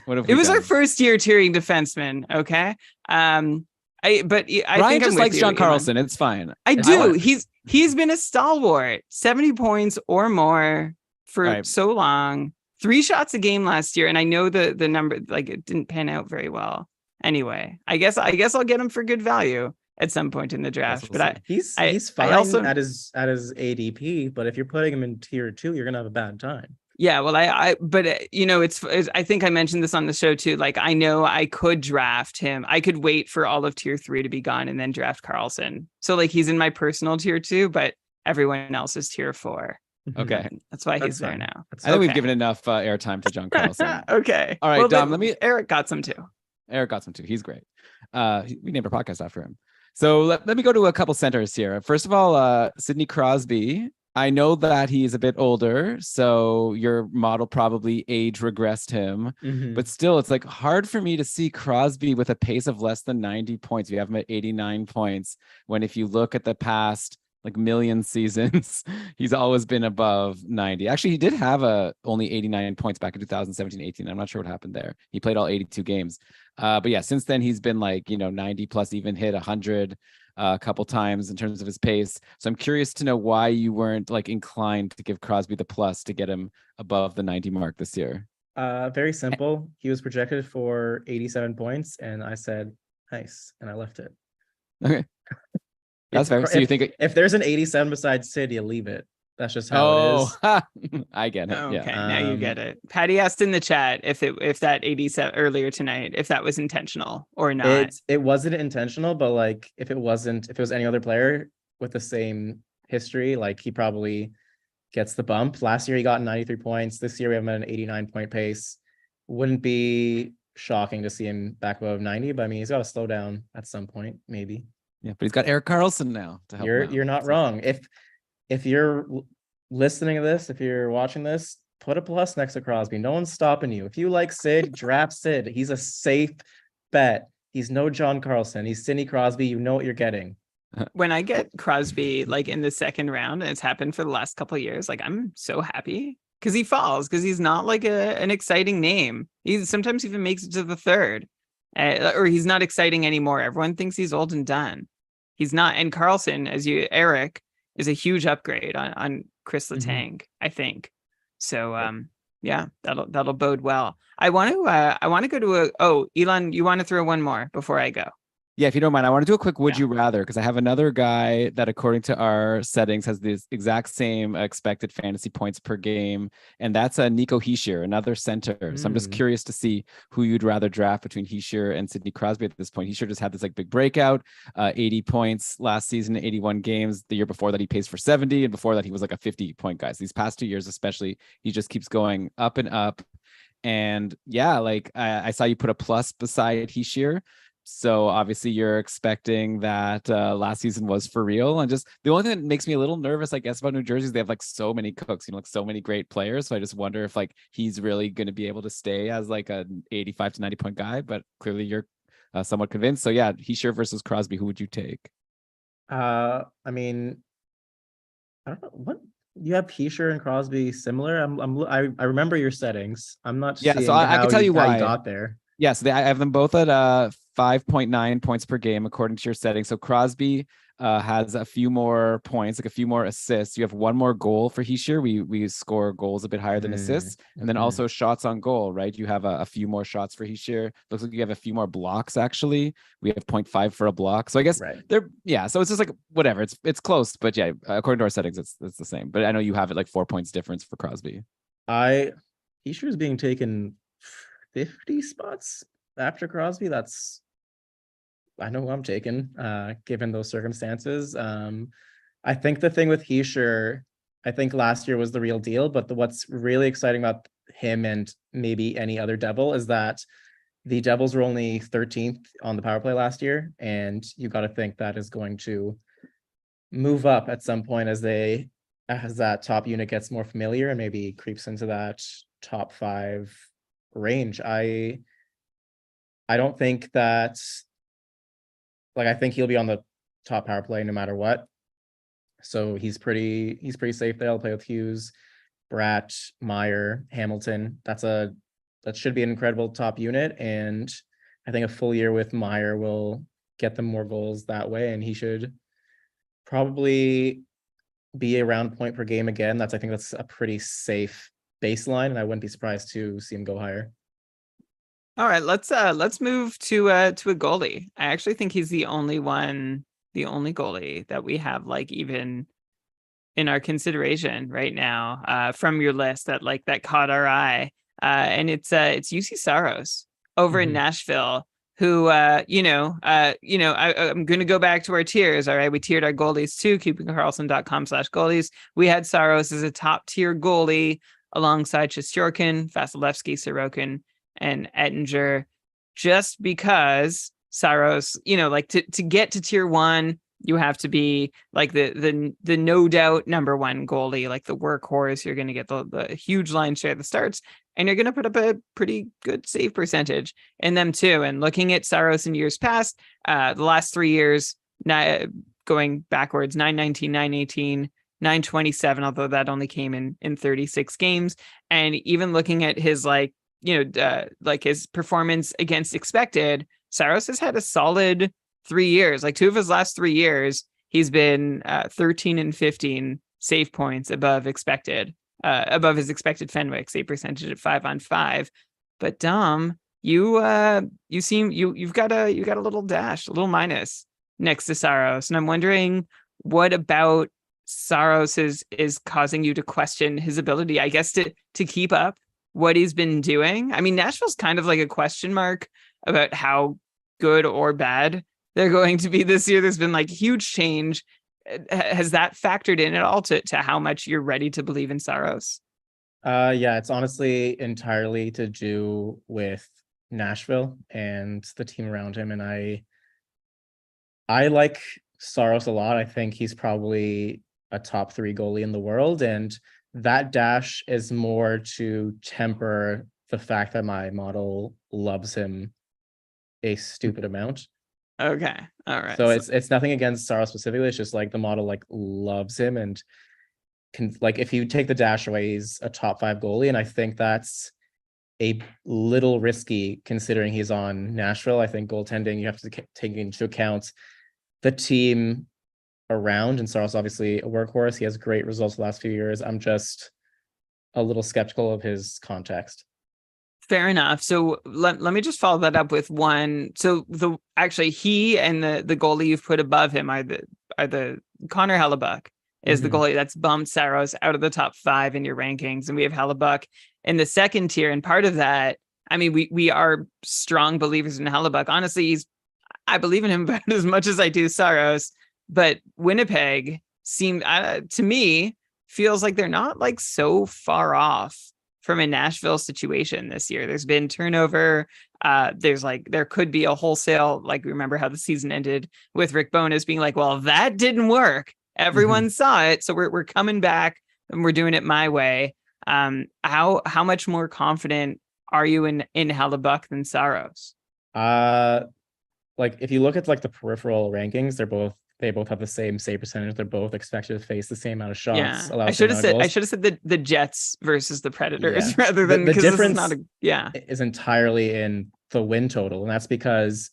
What have it we was done? our first year tiering defenseman. Okay. Ryan think just likes John Karlsson. It's fine. I do. He's been a stalwart, 70 points or more for so long. 3 shots a game last year, and I know the number, like, it didn't pan out very well. Anyway, I guess I'll get him for good value at some point in the draft. But he's fine at his ADP. But if you're putting him in tier 2, you're gonna have a bad time. Yeah, well, it's I think I mentioned this on the show too. Like, I know I could draft him. I could wait for all of tier 3 to be gone and then draft Karlsson. So like he's in my personal tier 2, but everyone else is tier 4. Okay, that's why he's there now. I think we've given enough airtime to John Karlsson. Okay, all right, well, Dom. Eric got some too. Eric got some too. He's great. We named our podcast after him. So let me go to a couple centers here. First of all, Sidney Crosby. I know that he's a bit older, so your model probably age regressed him. Mm-hmm. But still, it's like hard for me to see Crosby with a pace of less than 90 points. You have him at 89 points. When if you look at the past like million seasons, he's always been above 90. Actually, he did have only 89 points back in 2017-18. I'm not sure what happened there. He played all 82 games. But yeah, since then he's been like, 90 plus, even hit 100 a couple times in terms of his pace. So I'm curious to know why you weren't like inclined to give Crosby the plus to get him above the 90 mark this year. Very simple. He was projected for 87 points and I said, nice. And I left it. Okay. That's fair. So you think if there's an 87 besides Sid, you leave it. That's just how it is. I get it. Okay, now you get it. Patty asked in the chat if that 87 earlier tonight, if that was intentional or not. It wasn't intentional, but like if it was any other player with the same history, like he probably gets the bump. Last year he got 93 points. This year we have him at an 89 point pace. Wouldn't be shocking to see him back above 90, but I mean he's got to slow down at some point, maybe. Yeah, but he's got Erik Karlsson now to help. You're not wrong. If you're listening to this, if you're watching this, put a plus next to Crosby. No one's stopping you. If you like Sid, draft Sid. He's a safe bet. He's no John Karlsson. He's Sidney Crosby. You know what you're getting. When I get Crosby like in the second round, and it's happened for the last couple of years, like I'm so happy because he falls because he's not like an exciting name. He sometimes even makes it to the third. or he's not exciting anymore. Everyone thinks he's old and done. He's not. And Karlsson, Eric, is a huge upgrade on Chris Letang, I think. So yeah, that'll bode well. I want to go to Elon, you want to throw one more before I go? Yeah, if you don't mind, I want to do a quick would you rather, because I have another guy that, according to our settings, has the exact same expected fantasy points per game, and that's Nico Hischier, another center. So I'm just curious to see who you'd rather draft between Hischier and Sidney Crosby at this point. Hischier just had this like big breakout, 80 points last season, 81 games. The year before that, he paced for 70, and before that, he was like a 50-point guy. So these past 2 years, especially, he just keeps going up and up. And yeah, like I saw you put a plus beside Hischier. So obviously you're expecting that last season was for real. And just the only thing that makes me a little nervous, I guess, about New Jersey is they have like so many cooks, like so many great players. So I just wonder if like he's really going to be able to stay as like an 85 to 90 point guy. But clearly you're somewhat convinced. So yeah, Hischier versus Crosby, who would you take? I mean, I don't know what you have. Hischier and Crosby similar. I remember your settings. I'm not. Yeah, so I can tell you why you got there. Yeah, so I have them both at 5.9 points per game according to your settings. So Crosby has a few more points, like a few more assists. You have one more goal for Hischier. We score goals a bit higher than assists, and then also shots on goal. Right, you have a few more shots for Hischier. Looks like you have a few more blocks. Actually, we have 0.5 for a block. So I guess they're So it's just like whatever. It's close, but yeah, according to our settings, it's the same. But I know you have it like 4 points difference for Crosby. Hischier is being taken 50 spots after Crosby. I know who I'm taking, given those circumstances. I think the thing with Hischier, I think last year was the real deal, but what's really exciting about him and maybe any other Devil is that the Devils were only 13th on the power play last year, and you got to think that is going to move up at some point as that top unit gets more familiar and maybe creeps into that top 5 range. I don't think that, like, I think he'll be on the top power play no matter what. So he's pretty safe there. I'll play with Hughes, Bratt, Meyer, Hamilton. That should be an incredible top unit. And I think a full year with Meyer will get them more goals that way. And he should probably be around point per game again. I think that's a pretty safe baseline, and I wouldn't be surprised to see him go higher. All right, let's move to a goalie. I actually think he's the only goalie that we have like even in our consideration right now from your list that caught our eye. And it's UC Saros over in Nashville, who I'm going to go back to our tiers. All right, we tiered our goalies too, keepingkarlsson.com/goalies. We had Saros as a top tier goalie alongside Shesterkin, Vasilevsky, Sorokin, and Ettinger, just because Saros, to get to tier 1, you have to be like the no doubt number 1 goalie, like the workhorse. You're going to get the huge line share of the starts, and you're going to put up a pretty good save percentage in them too. And looking at Saros in years past, the last 3 years, going backwards, 919, 918, 927, although that only came in 36 games. And even looking at his his performance against expected, Saros has had a solid 3 years. Like 2 of his last 3 years, he's been 13 and 15 save points above his expected Fenwick save percentage at 5-on-5. But Dom, you've got a little dash, a little minus next to Saros, and I'm wondering what about Saros is causing you to question his ability, I guess, to keep up what he's been doing. I mean, Nashville's kind of like a question mark about how good or bad they're going to be this year. There's been like huge change. Has that factored in at all to how much you're ready to believe in Saros? Yeah, it's honestly entirely to do with Nashville and the team around him. And I like Saros a lot. I think he's probably a top 3 goalie in the world. And that dash is more to temper the fact that my model loves him a stupid amount. Okay. All right. So it's nothing against Saros specifically. It's just like the model like loves him, and can, like, if you take the dash away, he's a top 5 goalie. And I think that's a little risky considering he's on Nashville. I think goaltending, you have to take into account the team around, and Saros obviously a workhorse. He has great results the last few years. I'm just a little skeptical of his context. Fair enough. So let me just follow that up with one. So he and the goalie you've put above him are the Connor Hellebuck is the goalie that's bumped Saros out of the top 5 in your rankings, and we have Hellebuck in the second tier. And part of that, I mean, we are strong believers in Hellebuck. Honestly, I believe in him about as much as I do Saros, but Winnipeg seemed to me feels like they're not like so far off from a Nashville situation this year. There's been turnover. There could be a wholesale, like, remember how the season ended with Rick Bowness being like, well, that didn't work. Everyone saw it. So we're coming back and we're doing it my way. How much more confident are you in Hellebuck than Saros? Like if you look at like the peripheral rankings, they both have the same save percentage. They're both expected to face the same amount of shots. Yeah. I should have said the Jets versus the Predators rather than the difference is entirely in the win total, and that's because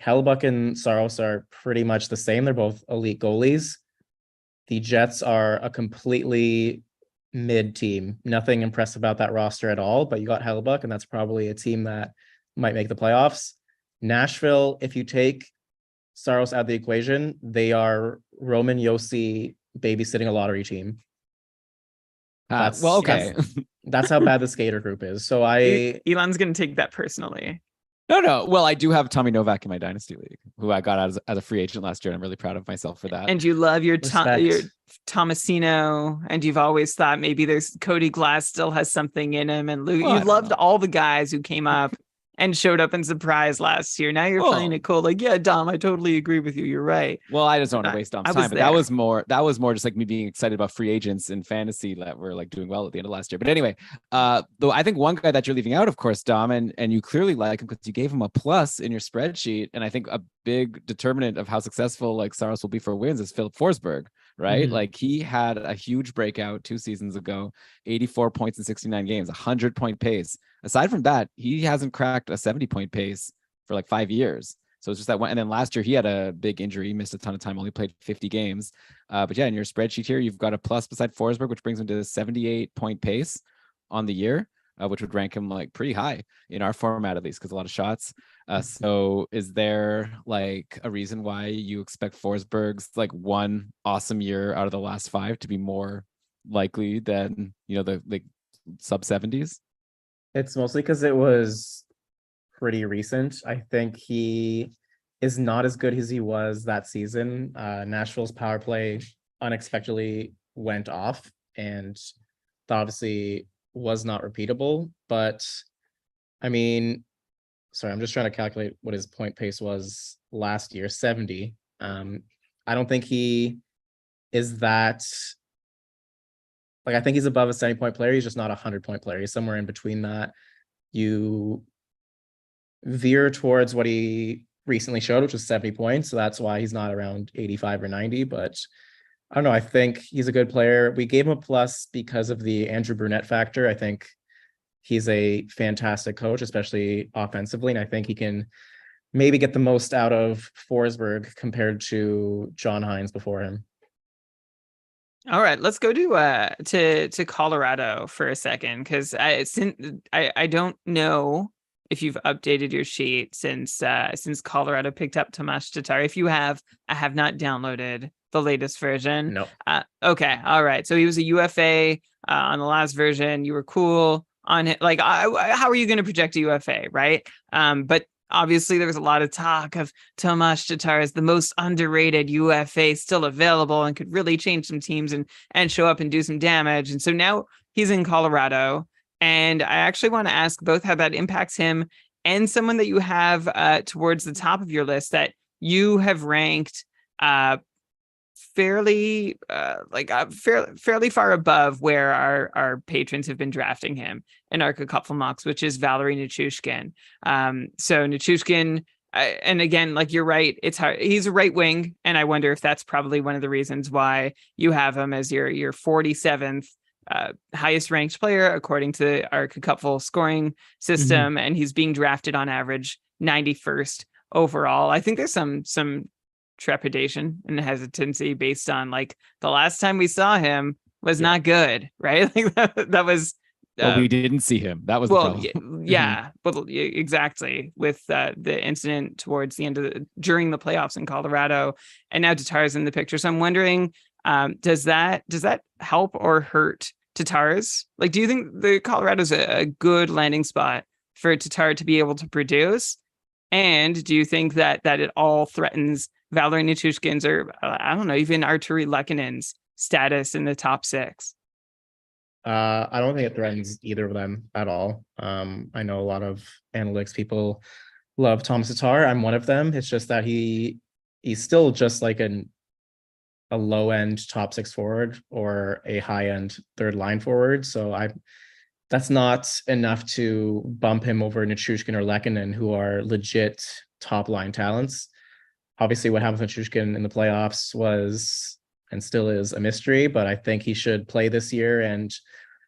Hellebuck and Saros are pretty much the same. They're both elite goalies. The Jets are a completely mid team. Nothing impressive about that roster at all. But you got Hellebuck, and that's probably a team that might make the playoffs. Nashville, if you take Saros out of the equation, they are Roman Josi babysitting a lottery team. Okay. That's how bad the skater group is. So Elon's going to take that personally. No. Well, I do have Tommy Novak in my dynasty league, who I got as a free agent last year. And I'm really proud of myself for that. And you love your Tomasino, and you've always thought maybe there's Cody Glass still has something in him. And you loved all the guys who came up and showed up and surprised last year. Now you're playing it cool. Like, yeah, Dom, I totally agree with you. You're right. Well, I just don't want to waste Dom's time. But that was more just like me being excited about free agents in fantasy that were like doing well at the end of last year. But anyway, though I think one guy that you're leaving out, of course, Dom, and you clearly like him because you gave him a plus in your spreadsheet. And I think a big determinant of how successful like Saros will be for wins is Philip Forsberg, right? Like he had a huge breakout 2 seasons ago, 84 points in 69 games, 100-point pace. Aside from that, he hasn't cracked a 70-point pace for like 5 years. So it's just that one. And then last year he had a big injury. He missed a ton of time, only played 50 games. But yeah, in your spreadsheet here, you've got a plus beside Forsberg, which brings him to a 78-point pace on the year, which would rank him like pretty high in our format, at least, because a lot of shots. So is there like a reason why you expect Forsberg's like one awesome year out of the last 5 to be more likely than, the like sub 70s? It's mostly because it was pretty recent. I think he is not as good as he was that season. Nashville's power play unexpectedly went off, and that obviously was not repeatable. But I mean, sorry, I'm just trying to calculate what his point pace was last year, 70. I don't think he is that. Like, I think he's above a 70-point player. He's just not a 100-point player. He's somewhere in between that. You veer towards what he recently showed, which was 70 points. So that's why he's not around 85 or 90. But I don't know. I think he's a good player. We gave him a plus because of the Andrew Brunette factor. I think he's a fantastic coach, especially offensively. And I think he can maybe get the most out of Forsberg compared to John Hines before him. All right, let's go to Colorado for a second, because I don't know if you've updated your sheet since Colorado picked up Tomas Tatar. If you have, I have not downloaded the latest version. No. Okay. All right. So he was a UFA on the last version. You were cool on it. Like, how are you going to project a UFA, right? But obviously, there was a lot of talk of Tomas Tatar as the most underrated UFA still available and could really change some teams and show up and do some damage. And so now he's in Colorado. And I actually want to ask both how that impacts him and someone that you have towards the top of your list that you have ranked fairly far above where our patrons have been drafting him in our couple mocks, which is Valeri Nichushkin. So Nichushkin, and again, like, you're right, it's hard. He's a right wing, and I wonder if that's probably one of the reasons why you have him as your 47th highest ranked player according to our Cupful scoring system, and he's being drafted on average 91st overall. I think there's some trepidation and hesitancy based on like the last time we saw him was not good, right? Like that was. Well, we didn't see him. That was the problem. Yeah, but exactly with the incident towards the end during the playoffs in Colorado, and now Tatar's in the picture. So I'm wondering, does that help or hurt Tatar's? Like, do you think the Colorado's a good landing spot for Tatar to be able to produce? And do you think that it all threatens Valeri Nichushkin's or I don't know, even Arturi Lekkonen's status in the top 6? I don't think it threatens either of them at all. I know a lot of analytics people love Thomas Tatar. I'm one of them. It's just that he's still just like a low end top 6 forward or a high end third line forward. So that's not enough to bump him over Nichushkin or Lekkonen, who are legit top line talents. Obviously, what happened with Nichushkin in the playoffs was and still is a mystery, but I think he should play this year. And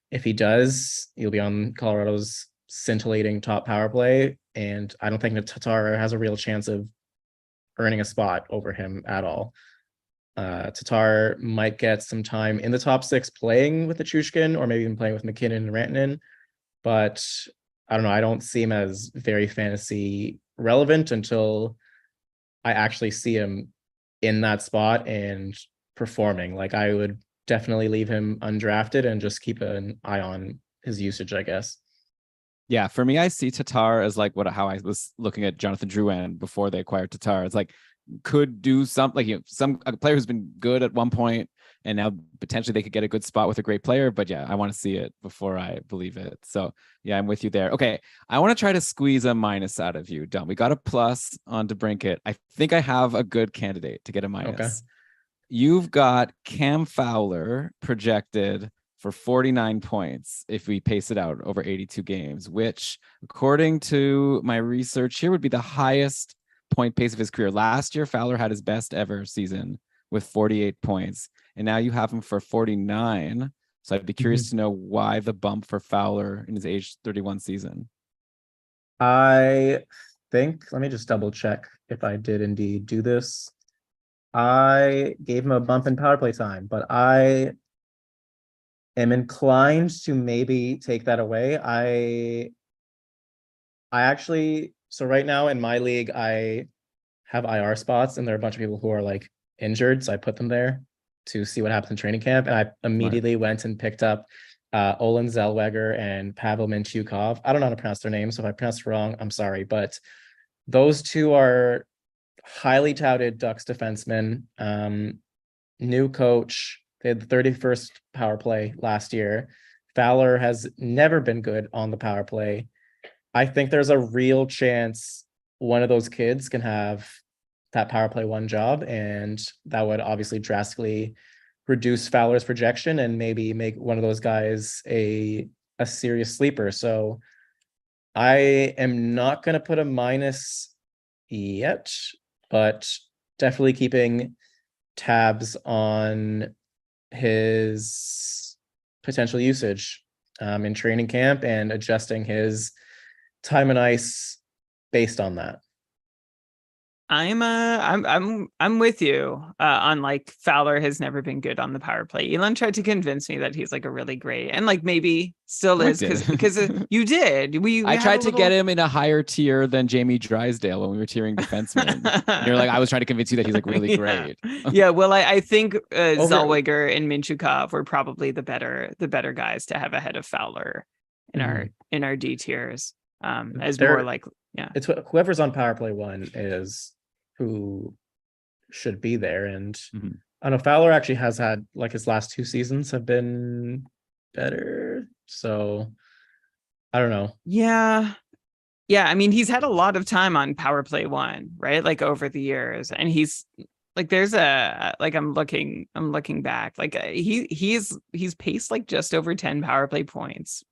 if he does, he'll be on Colorado's scintillating top power play. And I don't think that Tatar has a real chance of earning a spot over him at all. Tatar might get some time in the top 6 playing with Nichushkin or maybe even playing with McKinnon and Rantanen, but I don't know. I don't see him as very fantasy relevant until I actually see him in that spot and performing. Like, I would definitely leave him undrafted and just keep an eye on his usage, I guess. Yeah, for me, I see Tatar as like how I was looking at Jonathan Drouin before they acquired Tatar. It's like could do something like a player who's been good at one point and now potentially they could get a good spot with a great player. But yeah, I want to see it before I believe it. So yeah, I'm with you there. Okay, I want to try to squeeze a minus out of you, Dom. We got a plus on DeBrincat. I think I have a good candidate to get a minus. Okay. You've got Cam Fowler projected for 49 points if we pace it out over 82 games, which according to my research here would be the highest point pace of his career. Last year, Fowler had his best ever season with 48 points, and now you have him for 49. So I'd be curious to know why the bump for Fowler in his age 31 season. I think, let me just double check if I did indeed do this. I gave him a bump in power play time, but I am inclined to maybe take that away. I actually, so right now in my league, I have IR spots and there are a bunch of people who are like injured. So I put them there to see what happens in training camp. And I immediately went and picked up Olin Zellweger and Pavel Mintyukov. I don't know how to pronounce their names. So if I pronounce it wrong, I'm sorry. But those two are highly touted Ducks defensemen. New coach. They had the 31st power play last year. Fowler has never been good on the power play. I think there's a real chance one of those kids can have that power play 1 job, and that would obviously drastically reduce Fowler's projection and maybe make one of those guys a serious sleeper. So I am not going to put a minus yet, but definitely keeping tabs on his potential usage in training camp and adjusting his time and ice based on that. I'm with you on like Fowler has never been good on the power play. Elon tried to convince me that he's like a really great and like maybe still is because you did. I tried to get him in a higher tier than Jamie Drysdale when we were tiering defensemen. You're like, I was trying to convince you that he's like really great. Yeah, well, I think Zellweger and Mintyukov were probably the better guys to have ahead of Fowler in our D tiers. As more like it's whoever's on power play 1 is who should be there. And I know Fowler actually has had like his last 2 seasons have been better. So I don't know. Yeah. I mean, he's had a lot of time on power play 1, right? Like over the years, and he's like, there's a like I'm looking back, like he's paced like just over 10 power play points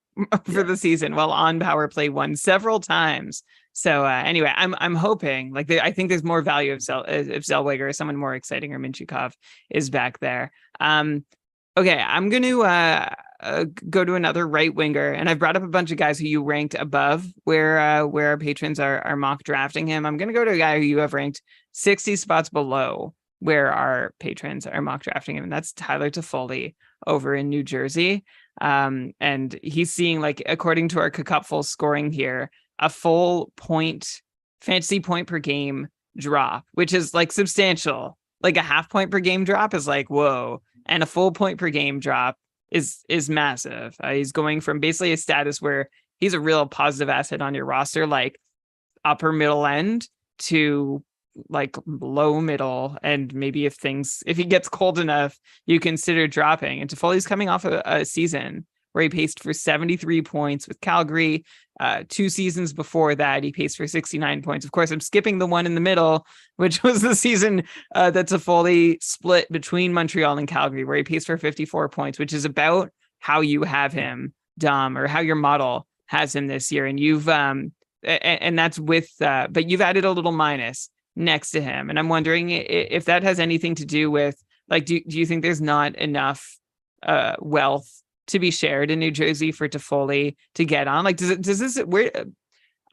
for the season while on power play 1 several times. So anyway, I'm hoping like I think there's more value if Zellweger or someone more exciting or Mintyukov is back there. Okay, I'm going to go to another right winger, and I've brought up a bunch of guys who you ranked above where our patrons are mock drafting him. I'm going to go to a guy who you have ranked 60 spots below where our patrons are mock drafting him, and that's Tyler Toffoli over in New Jersey. And he's seeing, like, according to our Cupful scoring here, a full fantasy point per game drop, which is like substantial. Like a half point per game drop is like, whoa, and a full point per game drop is massive. He's going from basically a status where he's a real positive asset on your roster, like upper middle end, to like low middle, and maybe if he gets cold enough, you consider dropping. And Toffoli's coming off a season where he paced for 73 points with Calgary. 2 seasons before that, he paced for 69 points. Of course, I'm skipping the one in the middle, which was the season that Toffoli split between Montreal and Calgary, where he paced for 54 points, which is about how you have him, Dom, or how your model has him this year. And you've and that's with, but you've added a little minus next to him. And I'm wondering if that has anything to do with, like, do you think there's not enough wealth to be shared in New Jersey for Toffoli to get on? Like, does this, where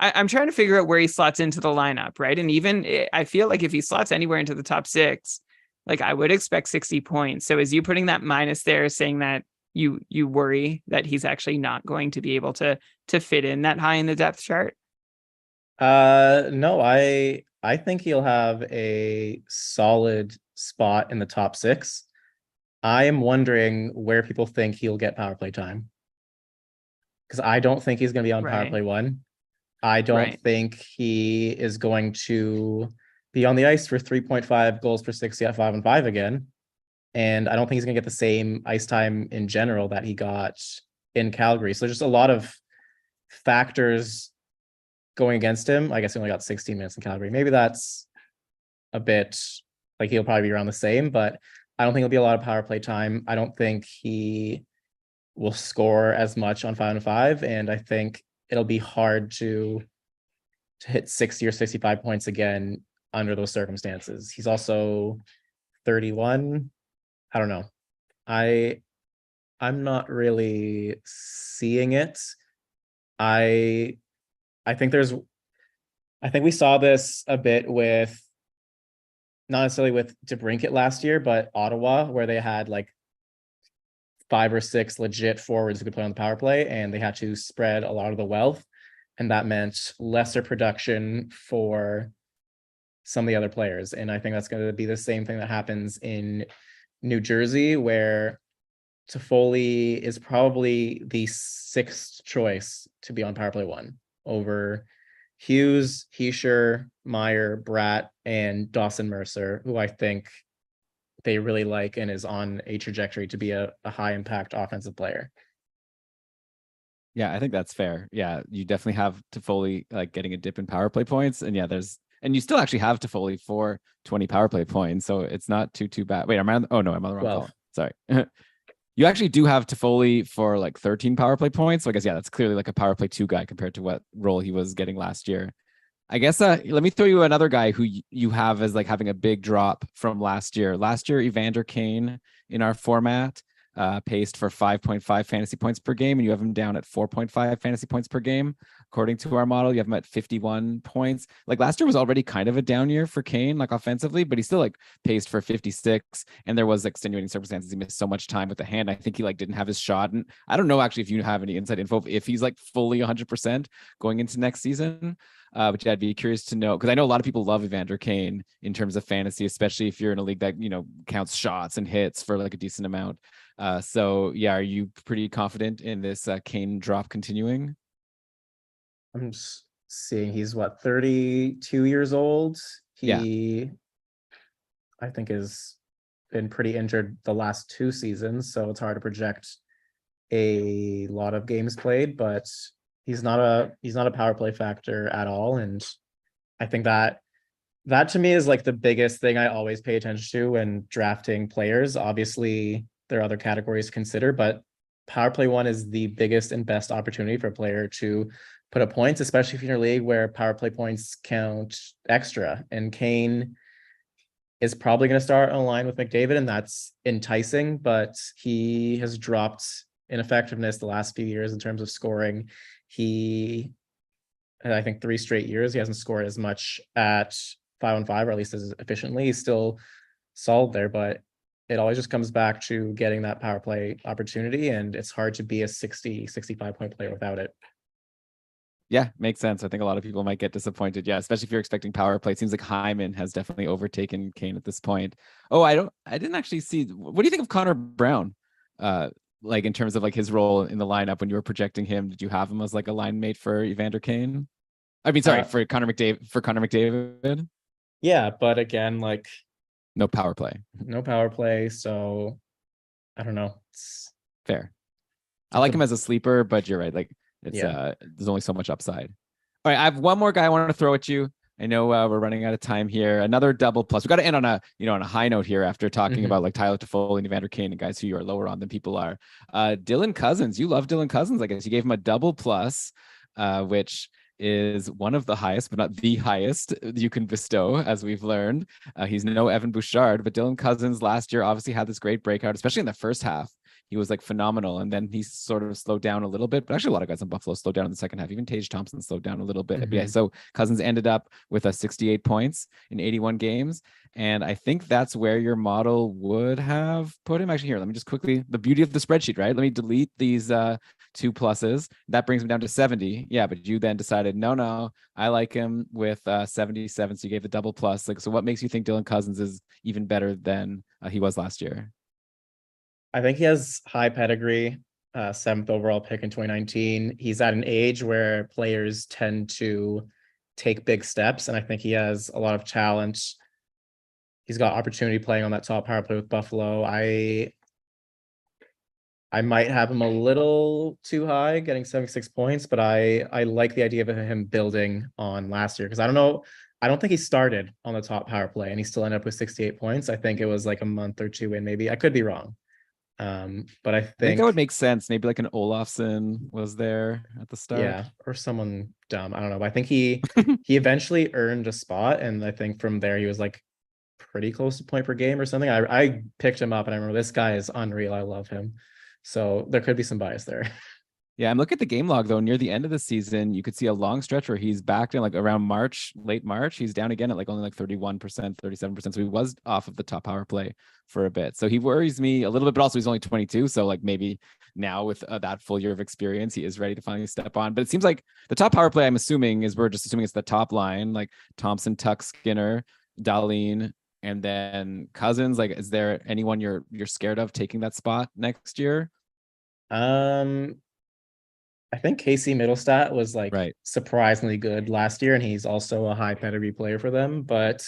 I'm trying to figure out where he slots into the lineup, right? And even I feel like if he slots anywhere into the top 6, like, I would expect 60 points. So is you putting that minus there, saying that you worry that he's actually not going to be able to fit in that high in the depth chart? No, I think he'll have a solid spot in the top 6. I am wondering where people think he'll get power play time, because I don't think he's going to be on power play 1. I don't think he is going to be on the ice for 3.5 goals per 60 at 5-on-5 again. And I don't think he's going to get the same ice time in general that he got in Calgary. So there's just a lot of factors going against him. I guess he only got 16 minutes in Calgary. Maybe that's a bit, like, he'll probably be around the same, but I don't think it'll be a lot of power play time. I don't think he will score as much on 5-on-5, and I think it'll be hard to hit 60 or 65 points again under those circumstances. He's also 31. I don't know. I'm not really seeing it. I think we saw this a bit with, not necessarily with DeBrincat last year, but Ottawa, where they had like 5 or 6 legit forwards who could play on the power play, and they had to spread a lot of the wealth. And that meant lesser production for some of the other players. And I think that's going to be the same thing that happens in New Jersey, where Toffoli is probably the 6th choice to be on power play 1 over Hughes, Heischer, Meyer, Bratt, and Dawson Mercer, who I think they really like and is on a trajectory to be a high impact offensive player. Yeah, I think that's fair. Yeah, you definitely have Toffoli like getting a dip in power play points, and and you still actually have Toffoli for 20 power play points, so it's not too bad. Wait, I'm on the wrong call. Sorry. You actually do have Toffoli for like 13 power play points. So I guess, yeah, that's clearly like a power play 2 guy compared to what role he was getting last year. I guess let me throw you another guy who you have as like having a big drop from last year. Last year, Evander Kane in our format paced for 5.5 fantasy points per game, and you have him down at 4.5 fantasy points per game. According to our model, you have him at 51 points. Like, last year was already kind of a down year for Kane, like offensively, but he still like paced for 56. And there was extenuating circumstances. He missed so much time with the hand. I think he like didn't have his shot. And I don't know actually if you have any inside info if he's like fully 100% going into next season. Which I'd be curious to know, because I know a lot of people love Evander Kane in terms of fantasy, especially if you're in a league that, counts shots and hits for like a decent amount. So yeah, are you pretty confident in this Kane drop continuing? I'm just seeing he's 32 years old. He, I think, has been pretty injured the last 2 seasons, so it's hard to project a lot of games played, but he's not a power play factor at all. And I think that to me is like the biggest thing I always pay attention to when drafting players. Obviously, there are other categories to consider, but power play 1 is the biggest and best opportunity for a player to put up points, especially if you're in a league where power play points count extra. And Kane is probably going to start on a line with McDavid, and that's enticing, but he has dropped ineffectiveness the last few years in terms of scoring. I think 3 straight years, he hasn't scored as much at 5-on-5, or at least as efficiently. He's still solid there, but it always just comes back to getting that power play opportunity, and it's hard to be a 65 point player without it. Yeah, makes sense. I think a lot of people might get disappointed. Yeah, especially if you're expecting power play. It seems like Hyman has definitely overtaken Kane at this point. Oh, I didn't actually see. What do you think of Connor Brown? Like in terms of like his role in the lineup when you were projecting him, did you have him as like a line mate for Evander Kane? I mean, sorry, for Connor McDavid. Yeah, but again, like no power play. So I don't know. It's fair. I like him as a sleeper, but you're right. Like it's Yeah. There's only so much upside. All right, I have one more guy I wanted to throw at you. I know we're running out of time here. Another double plus. We got to end on a high note here after talking about like Tyler Toffoli and Evander Kane and guys who you are lower on than people are. Dylan Cousins. You love Dylan Cousins. I guess you gave him a double plus, which is one of the highest, but not the highest you can bestow, as we've learned. He's no Evan Bouchard, but Dylan Cousins last year obviously had this great breakout, especially in the first half. He was like phenomenal, and then he sort of slowed down a little bit. But actually, a lot of guys in Buffalo slowed down in the second half. Even Tage Thompson slowed down a little bit. But yeah, so Cousins ended up with 68 points in 81 games, and I think that's where your model would have put him. Actually, here, let me just quickly, the beauty of the spreadsheet, right? Let me delete these 2 pluses. That brings him down to 70. Yeah, but you then decided, no, I like him with 77. So you gave the double plus. Like, so what makes you think Dylan Cousins is even better than he was last year? I think he has high pedigree, 7th overall pick in 2019. He's at an age where players tend to take big steps, and I think he has a lot of talent. He's got opportunity playing on that top power play with Buffalo. I might have him a little too high, getting 76 points, but I like the idea of him building on last year, because I don't think he started on the top power play and he still ended up with 68 points. I think it was like a month or 2 in, maybe. I could be wrong. But I think that would make sense. Maybe like an Olofsson was there at the start. Yeah, or someone dumb. I don't know. But I think he eventually earned a spot, and I think from there he was like pretty close to point per game or something. I picked him up, and I remember this guy is unreal. I love him. So there could be some bias there. Yeah, I'm looking at the game log though. Near the end of the season, you could see a long stretch where he's back in like around March, late March. He's down again at like only like 31%, 37%. So he was off of the top power play for a bit. So he worries me a little bit, but also he's only 22. So like maybe now with that full year of experience, he is ready to finally step on. But it seems like the top power play, we're just assuming it's the top line, like Thompson, Tuck, Skinner, Dahlin, and then Cousins. Like, is there anyone you're scared of taking that spot next year? I think Casey Middlestat was like right. surprisingly good last year, and he's also a high pedigree player for them, but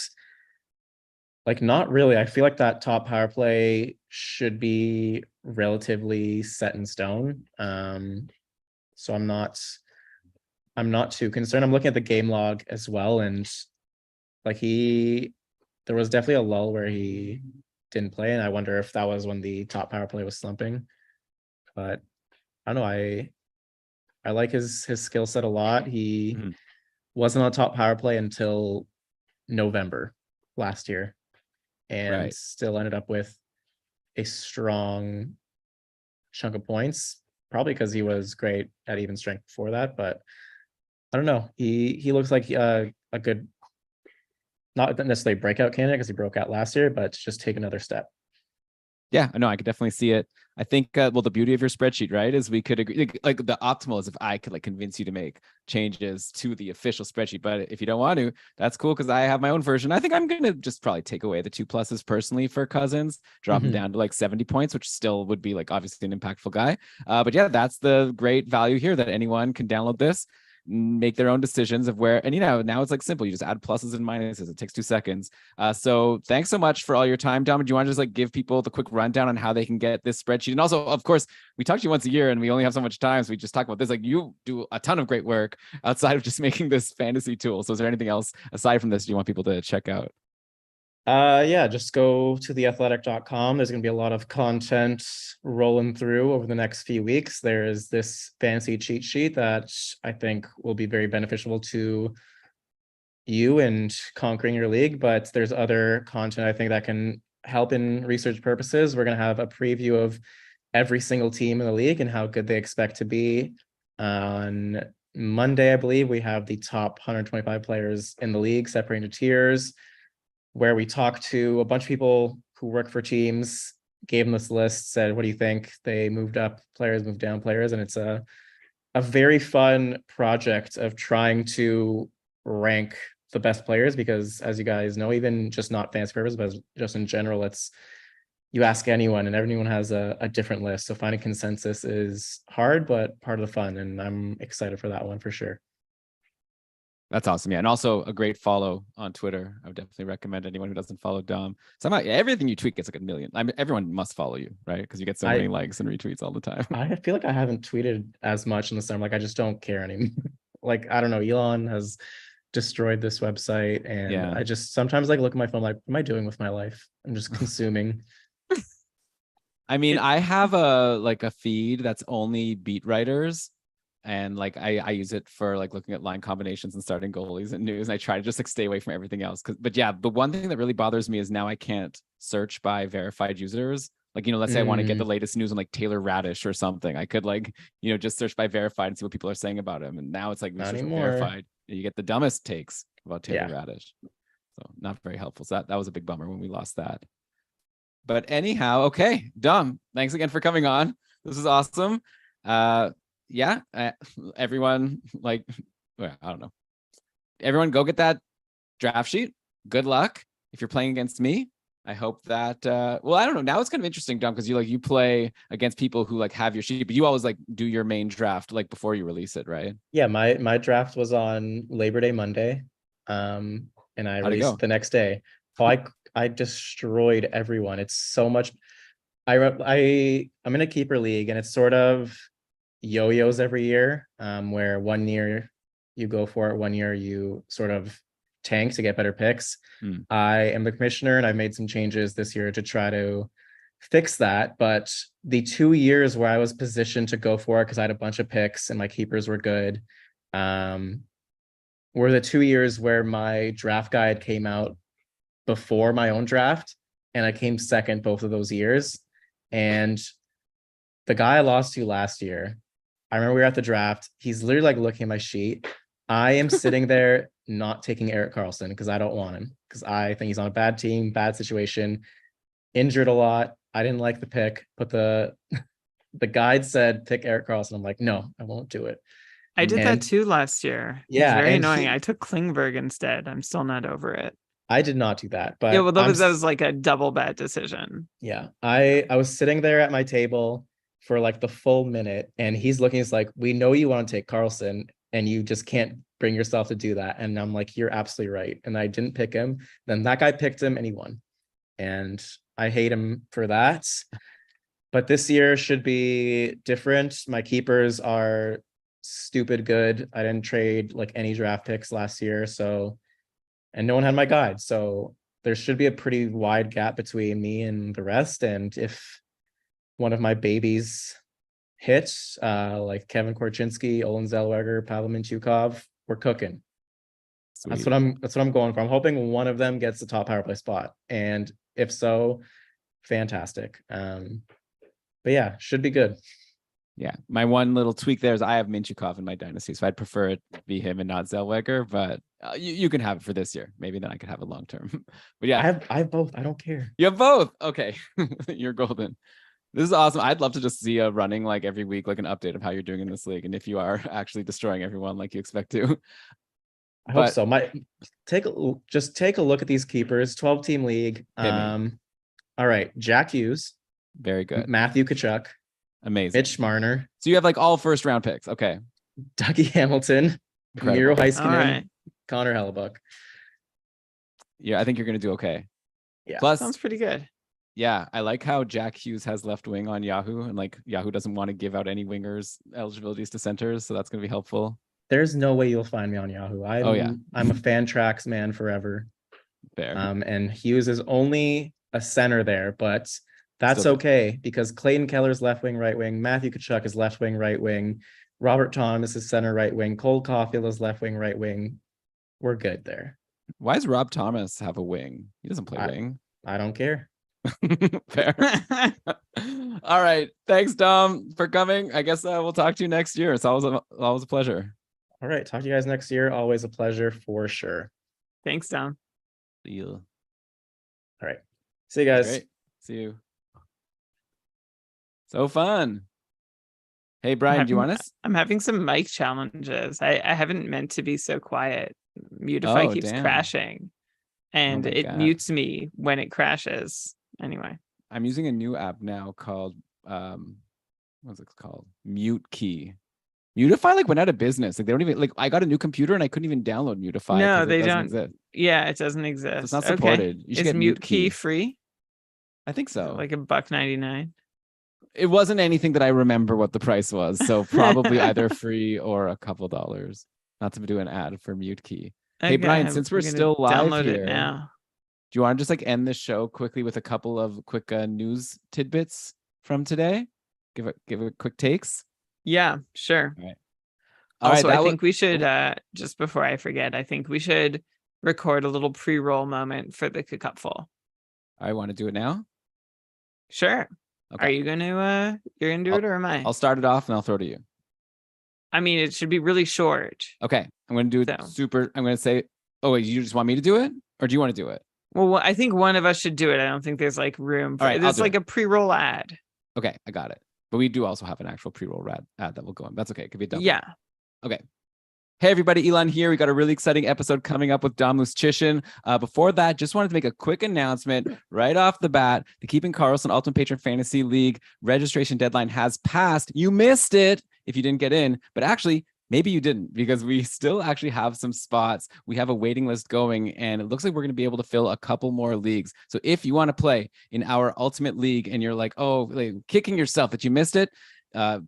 like not really. I feel like that top power play should be relatively set in stone. So I'm not too concerned. I'm looking at the game log as well, and like there was definitely a lull where he didn't play, and I wonder if that was when the top power play was slumping. But I don't know. I like his skill set a lot. He wasn't on top power play until November last year, and still ended up with a strong chunk of points, probably because he was great at even strength before that. But I don't know. He looks like a good, not necessarily breakout candidate because he broke out last year, but just take another step. Yeah, no, I could definitely see it. I think, well, the beauty of your spreadsheet, right, is we could agree, like the optimal is if I could like convince you to make changes to the official spreadsheet. But if you don't want to, that's cool because I have my own version. I think I'm going to just probably take away the 2 pluses personally for Cousins, drop him down to like 70 points, which still would be like obviously an impactful guy. But yeah, that's the great value here that anyone can download this, make their own decisions of where, and now it's like simple. You just add pluses and minuses. It takes 2 seconds. So thanks so much for all your time, Dom. Do you want to just like give people the quick rundown on how they can get this spreadsheet? And also, of course, we talk to you once a year and we only have so much time. So we just talk about this. Like you do a ton of great work outside of just making this fantasy tool. So is there anything else aside from this you want people to check out? Yeah, just go to theathletic.com. There's going to be a lot of content rolling through over the next few weeks. There's this fancy cheat sheet that I think will be very beneficial to you in conquering your league, but there's other content I think that can help in research purposes. We're going to have a preview of every single team in the league and how good they expect to be. On Monday, I believe, we have the top 125 players in the league separated into tiers, where we talked to a bunch of people who work for teams, gave them this list, said, what do you think? They moved up players, moved down players. And it's a very fun project of trying to rank the best players, because as you guys know, even just not fantasy purposes, but just in general, it's, you ask anyone and everyone has a different list. So finding consensus is hard, but part of the fun. And I'm excited for that one for sure. That's awesome. Yeah. And also a great follow on Twitter. I would definitely recommend anyone who doesn't follow Dom. Somehow everything you tweet gets like a million. I mean, everyone must follow you, right? Because you get so many likes and retweets all the time. I feel like I haven't tweeted as much in the summer. Like I just don't care anymore. Like, I don't know, Elon has destroyed this website, and Yeah. I just sometimes like look at my phone like, what am I doing with my life? I'm just consuming. I mean, I have a feed that's only beat writers, and like I use it for like looking at line combinations and starting goalies and news. And I try to just like stay away from everything else. But yeah, the one thing that really bothers me is now I can't search by verified users. Like, let's say I want to get the latest news on like Taylor Radish or something. I could like, just search by verified and see what people are saying about him. And now it's like Not search anymore. verified. You get the dumbest takes about Taylor Yeah. Radish. So not very helpful. So that was a big bummer when we lost that. But anyhow, okay, Dom, thanks again for coming on. This is awesome. Everyone, like, well, I don't know. Everyone go get that draft sheet. Good luck. If you're playing against me, I hope that, well, I don't know. Now it's kind of interesting, Dom, because you play against people who like have your sheet, but you always like do your main draft like before you release it, right? Yeah, my draft was on Labor Day Monday. And I released it the next day. Oh, I destroyed everyone. It's so much. I'm in a keeper league, and it's sort of yo-yos every year, where 1 year you go for it, 1 year you sort of tank to get better picks. I am the commissioner, and I've made some changes this year to try to fix that. But the 2 years where I was positioned to go for it because I had a bunch of picks and my keepers were good, were the 2 years where my draft guide came out before my own draft, and I came second both of those years. And the guy I lost to last year, I remember we were at the draft. He's literally like looking at my sheet. I am sitting there not taking Erik Karlsson because I don't want him, because I think he's on a bad team, bad situation, injured a lot. I didn't like the pick, but the guide said pick Erik Karlsson. I'm like, no, I won't do it. I did that too last year. Yeah, it's very annoying. I took Klingberg instead. I'm still not over it. I did not do that, but yeah, well, that was like a double bad decision. Yeah, I was sitting there at my table for like the full minute, and he's looking. He's like, "We know you want to take Karlsson, and you just can't bring yourself to do that." And I'm like, "You're absolutely right." And I didn't pick him. Then that guy picked him, and he won. And I hate him for that. But this year should be different. My keepers are stupid good. I didn't trade like any draft picks last year, and no one had my guide. So there should be a pretty wide gap between me and the rest. And if one of my babies hits, like Kevin Korchinski, Olen Zellweger, Pavel Mintyukov, we're cooking. Sweet. That's what I'm going for. I'm hoping one of them gets the top power play spot. And if so, fantastic. But yeah, should be good. Yeah, my one little tweak there is I have Mintyukov in my dynasty, so I'd prefer it be him and not Zellweger. But you can have it for this year. Maybe then I could have it long term. But yeah, I have both. I don't care. You have both. Okay, you're golden. This is awesome. I'd love to just see a running like every week, like an update of how you're doing in this league, and if you are actually destroying everyone like you expect to. I hope so. Take a look at these keepers. 12-team league. All right, Jack Hughes. Very good. Matthew Tkachuk. Amazing. Mitch Marner. So you have like all first round picks. Okay. Dougie Hamilton. Miro Heiskanen. Right. Connor Hellebuck. Yeah, I think you're going to do okay. Yeah. Plus, sounds pretty good. Yeah, I like how Jack Hughes has left wing on Yahoo, and like Yahoo doesn't want to give out any wingers eligibilities to centers, so that's going to be helpful. There's no way you'll find me on Yahoo. I'm a Fantrax man forever. Fair. And Hughes is only a center there, but that's okay because Clayton Keller's left wing, right wing. Matthew Tkachuk is left wing, right wing. Robert Thomas is center, right wing. Cole Caulfield is left wing, right wing. We're good there. Why does Rob Thomas have a wing? He doesn't play wing. I don't care. Fair. All right. Thanks, Dom, for coming. I guess we'll talk to you next year. It's always a pleasure. All right. Talk to you guys next year. Always a pleasure for sure. Thanks, Dom. See you. All right. See you guys. Great. See you. So fun. Hey, Brian, do you want us? I'm having some mic challenges. I haven't meant to be so quiet. Mutify keeps crashing, and it mutes me when it crashes. Anyway, I'm using a new app now called what's it called? Mute Key. Mutify like went out of business. Like they don't even I got a new computer and I couldn't even download Mutify. No, they don't exist. Yeah, it doesn't exist. So it's not supported. Okay. You should get Mute Key free? I think so. Like $1.99. It wasn't anything that I remember what the price was. So probably either free or a couple dollars. Not to do an ad for Mute Key. Okay, hey Brian, since we're still live here, now. Do you want to just end the show quickly with a couple of quick news tidbits from today? Give it quick takes. Yeah, sure. All right. Also, I think we should just before I forget, I think we should record a little pre-roll moment for the Cupful. I want to do it now. Sure. Okay. Are you gonna you're gonna do it or am I? I'll start it off and I'll throw to you. I mean, it should be really short. Okay. I'm gonna do it super. I'm gonna say, oh wait, you just want me to do it? Or do you want to do it? Well, I think one of us should do it. I don't think there's room for it. It's like a pre-roll ad. Okay, I got it. But we do also have an actual pre-roll ad that will go in. That's okay. It could be done. Yeah. Okay. Hey everybody, Elon here. We got a really exciting episode coming up with Dom Luszczyszyn. Before that, just wanted to make a quick announcement right off the bat. The Keeping Karlsson Ultimate Patron Fantasy League registration deadline has passed. You missed it if you didn't get in, but actually, maybe you didn't because we still actually have some spots. We have a waiting list going and it looks like we're going to be able to fill a couple more leagues. So if you want to play in our Ultimate League and you're like, kicking yourself that you missed it,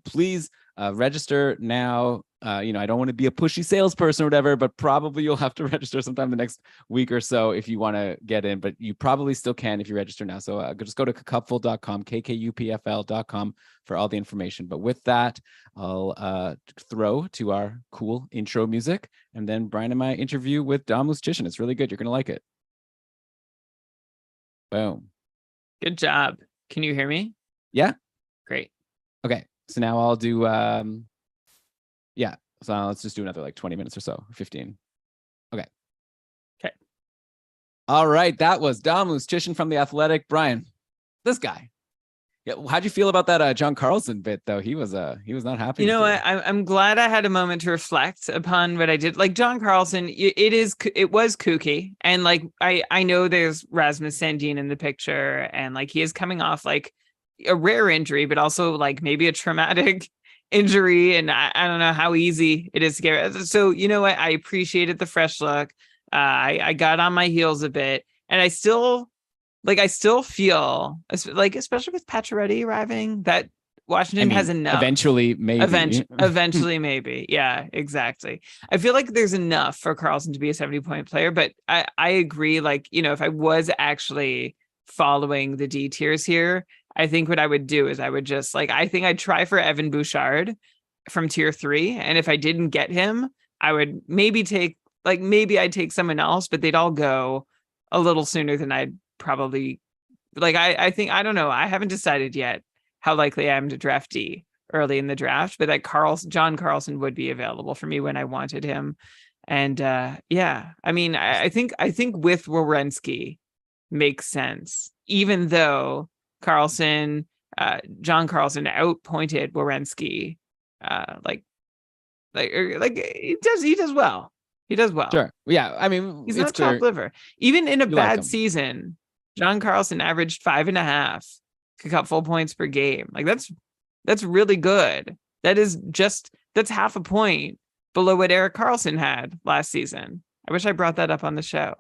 please register now. I don't want to be a pushy salesperson or whatever, but probably you'll have to register sometime the next week or so if you want to get in, but you probably still can if you register now. So just go to cupful.com, kkupfl.com for all the information. But with that, I'll throw to our cool intro music and then Brian and my interview with Dom Luszczyszyn. It's really good. You're going to like it. Boom. Good job. Can you hear me? Yeah. Great. Okay. So now I'll do, so let's just do another 20 minutes or so, 15. Okay. All right. That was Dom Luszczyszyn from The Athletic. Brian, this guy. Yeah, how'd you feel about that John Karlsson bit though? He was not happy. I'm glad I had a moment to reflect upon what I did. Like John Karlsson, it was kooky, and I know there's Rasmus Sandin in the picture, and he is coming off a rare injury, but also maybe a traumatic injury, and I don't know how easy it is to get. So I appreciated the fresh look. I got on my heels a bit, and I still feel especially with Pacioretty arriving, that Washington has enough. Eventually, maybe. Eventually, maybe. Yeah, exactly. I feel like there's enough for Karlsson to be a 70-point player, but I agree. If I was actually following the D tiers here, I think what I would do is I would just I think I'd try for Evan Bouchard from tier 3. And if I didn't get him, I would maybe take I'd take someone else, but they'd all go a little sooner than I'd probably I think, I don't know. I haven't decided yet how likely I am to draft D early in the draft, but that John Karlsson would be available for me when I wanted him. And I mean, I think with Werenski makes sense, even though John Karlsson outpointed Werenski. He does well. He does well. Sure. Yeah. I mean, he's not top liver. Even in a bad season, John Karlsson averaged 5.5 Cupful points per game. That's really good. That's half a point below what Erik Karlsson had last season. I wish I brought that up on the show.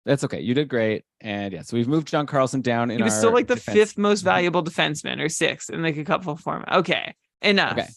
That's okay. You did great. And so we've moved John Karlsson down in our. He was still the defense. 5th most valuable defenseman or 6th in the Cupful format. Okay. Enough. Okay.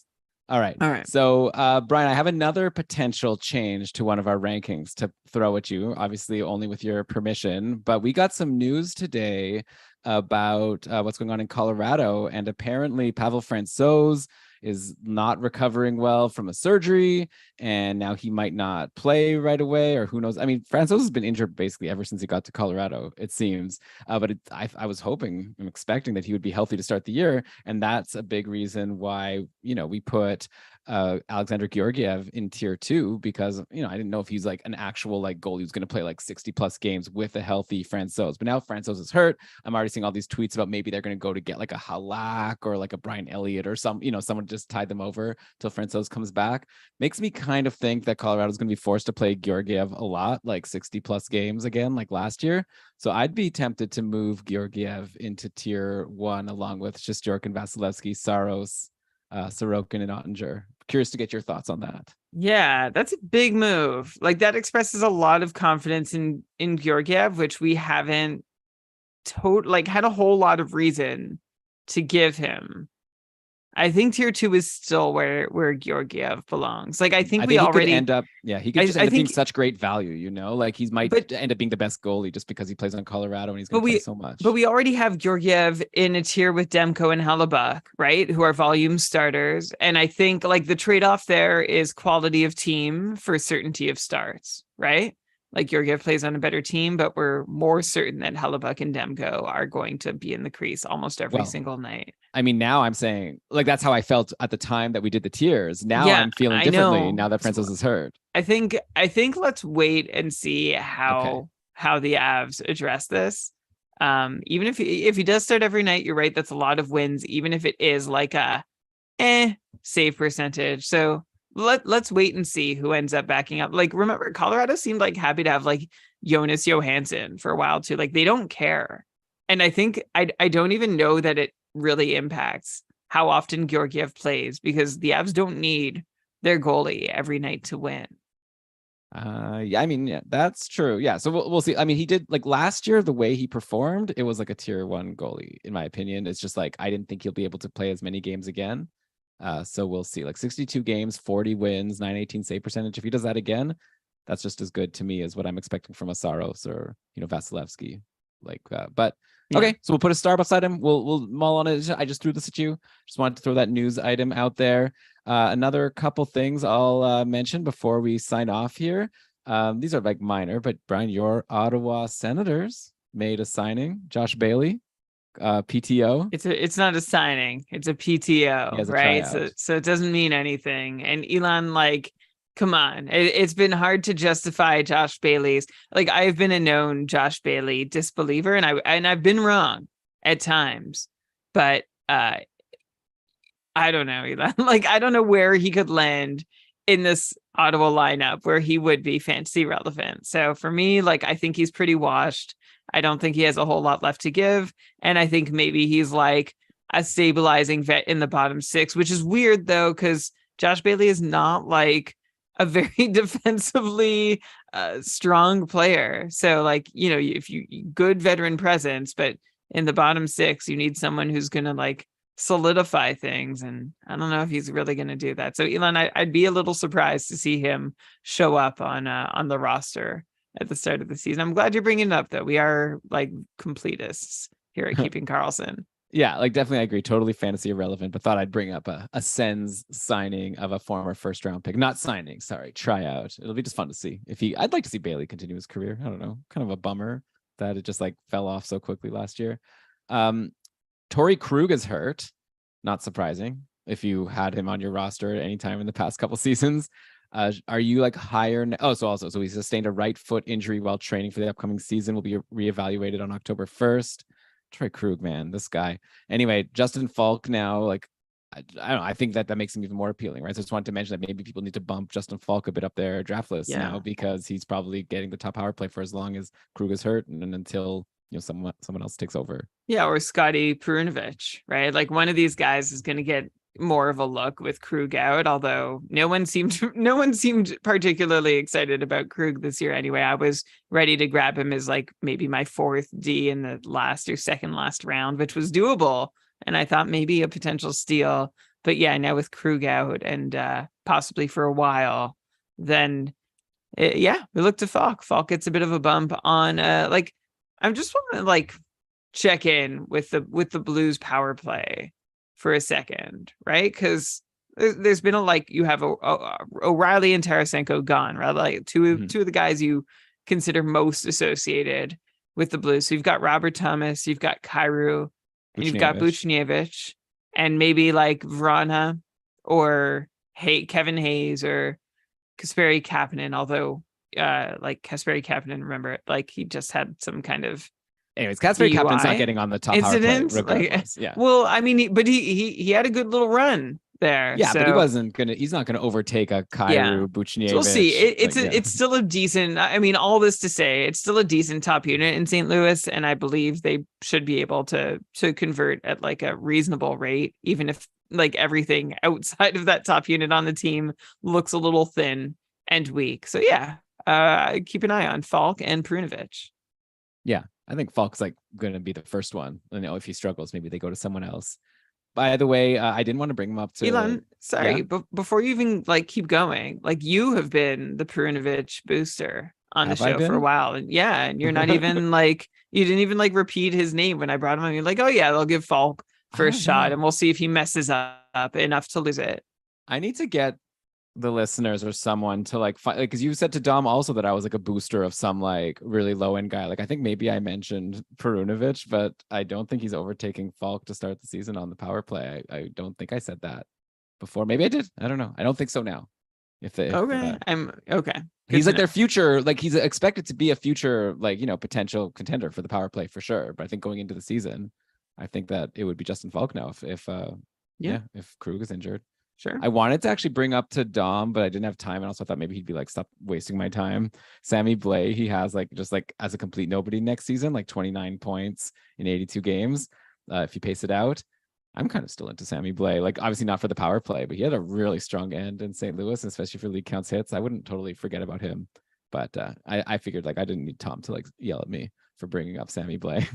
All right. So, Brian, I have another potential change to one of our rankings to throw at you, obviously only with your permission. But we got some news today about what's going on in Colorado, and apparently Pavel Francouz is not recovering well from a surgery, and now he might not play right away, or who knows. I mean, Francouz has been injured basically ever since he got to Colorado, it seems. But I was hoping, I'm expecting that he would be healthy to start the year, and that's a big reason why, we put Alexander Georgiev in tier 2, because I didn't know if he's like an actual like goalie who's going to play like 60 plus games with a healthy Francouz. But now Francouz is hurt. I'm already seeing all these tweets about maybe they're going to go to get like a Halak or like a Brian Elliott or someone just tied them over till Francouz comes back. Makes me kind of think that Colorado's going to be forced to play Georgiev a lot, like 60 plus games again, like last year. So I'd be tempted to move Georgiev into tier 1 along with Shesterkin, Vasilevsky, Saros, Sorokin, and Ottinger. Curious to get your thoughts on that. Yeah, that's a big move. Like, that expresses a lot of confidence in Georgiev, which we haven't had a whole lot of reason to give him. I think tier 2 is still where Georgiev belongs. Like, I think he already could end up. Yeah, he could just end up being such great value. Like he might end up being the best goalie just because he plays on Colorado and he's going to play so much. But we already have Georgiev in a tier with Demko and Hellebuck, right? Who are volume starters, and I think like the trade-off there is quality of team for certainty of starts, right? Like, Georgiev plays on a better team, but we're more certain that Hellebuck and Demko are going to be in the crease almost every single night. I mean, now I'm saying, like, that's how I felt at the time that we did the tiers. Now I'm feeling differently now that Francouz is hurt. I think let's wait and see how the Avs address this. Even if he does start every night, you're right, that's a lot of wins, even if it is like a save percentage. So let's wait and see who ends up backing up. Like, remember, Colorado seemed like happy to have like Jonas Johansson for a while too. Like, they don't care. And I think I don't even know that it really impacts how often Georgiev plays, because the Avs don't need their goalie every night to win. Yeah, I mean, yeah, that's true. Yeah, so we'll see. I mean, he did, like, last year, the way he performed, it was like a tier 1 goalie, in my opinion. It's just like, I didn't think he'll be able to play as many games again. So we'll see. Like 62 games, 40 wins, 918 save percentage. If he does that again, that's just as good to me as what I'm expecting from a Saros or Vasilevsky. But okay, so we'll put a star beside him. We'll mull on it. I just threw this at you. Just wanted to throw that news item out there. Another couple things I'll mention before we sign off here. These are like minor, but Brian, your Ottawa Senators made a signing. Josh Bailey, PTO. It's not a signing. It's a PTO, right? So it doesn't mean anything. And Elon, like, come on. It's been hard to justify Josh Bailey's. Like, I've been a known Josh Bailey disbeliever, and I've been wrong at times. But I don't know, Elon. Like, I don't know where he could land in this Ottawa lineup where he would be fantasy relevant. So for me, like, I think he's pretty washed. I don't think he has a whole lot left to give. And I think maybe he's like a stabilizing vet in the bottom 6, which is weird though, because Josh Bailey is not like a very defensively strong player. So like, if you good veteran presence, but in the bottom 6, you need someone who's going to like solidify things. And I don't know if he's really going to do that. So Elon, I'd be a little surprised to see him show up on the roster at the start of the season. I'm glad you're bringing it up though. We are like completists here at Keeping Karlsson. Yeah, like, definitely I agree. Totally fantasy irrelevant, but thought I'd bring up a Sens signing of a former first round pick. Not signing, sorry, tryout. It'll be just fun to see I'd like to see Bailey continue his career. I don't know, kind of a bummer that it just like fell off so quickly last year. Torrey Krug is hurt. Not surprising if you had him on your roster at any time in the past couple seasons. Are you like higher? So he sustained a right foot injury while training for the upcoming season. Will be reevaluated on October 1st. Torrey Krug, man, this guy. Anyway, Justin Falk now, like, I don't know. I think that makes him even more appealing, right? So I just wanted to mention that maybe people need to bump Justin Falk a bit up their draft list now, because he's probably getting the top power play for as long as Krug is hurt and until someone else takes over. Yeah, or Scotty Perunovic, right? Like, one of these guys is going to get more of a look with Krug out, although no one seemed particularly excited about Krug this year anyway. I was ready to grab him as like maybe my 4th D in the last or second last round, which was doable, and I thought maybe a potential steal. But yeah, now with Krug out and possibly for a while, then we look to Falk. Falk gets a bit of a bump on I'm just want to like check in with the Blues power play for a second, right? Because there's been you have O'Reilly and Tarasenko gone, right? Like two of the guys you consider most associated with the Blues. So you've got Robert Thomas, you've got Kyrou, and you've got Buchnevich, and maybe like Vrana or Kevin Hayes or Kasperi Kapanen, although like Kasperi Kapanen, remember, like he just had some kind of anyways, Kasperi Kapanen's not getting on the top incident. Power play regardless. Yeah. Well, I mean, but he had a good little run there. Yeah, so. but he's not gonna overtake a Kyrou, Buchnevich. So we'll see. It's still a decent, I mean, all this to say, it's still a decent top unit in St. Louis, and I believe they should be able to convert at like a reasonable rate, even if like everything outside of that top unit on the team looks a little thin and weak. So yeah, keep an eye on Falk and Perunovich. Yeah, I think Falk's like going to be the first one. You know, if he struggles, maybe they go to someone else. By the way, I didn't want to bring him up to Elon. Sorry, but before you even like keep going, like you have been the Perunovich booster on the show for a while, and you're not even like you didn't even like repeat his name when I brought him on. You're like, oh yeah, they'll give Falk first shot, and we'll see if he messes up enough to lose it. I need to get the listeners or someone to like find, like, because you said to Dom also that I was like a booster of some like really low end guy. Like I think maybe I mentioned Perunovich, but I don't think he's overtaking Falk to start the season on the power play. I don't think I said that before. Maybe I did. I don't know. I don't think so now. I'm okay. He's like their future, like he's expected to be a future, like, you know, potential contender for the power play for sure. But I think going into the season, I think that it would be Justin Falk now if Krug is injured. Sure. I wanted to actually bring up to Dom, but I didn't have time. And also I thought maybe he'd be like, stop wasting my time. Sammy Blais, he has like, just like as a complete nobody next season, like 29 points in 82 games. If you pace it out, I'm kind of still into Sammy Blais. Like obviously not for the power play, but he had a really strong end in St. Louis, especially for league counts hits. I wouldn't totally forget about him. But I figured like I didn't need Tom to like yell at me for bringing up Sammy Blais.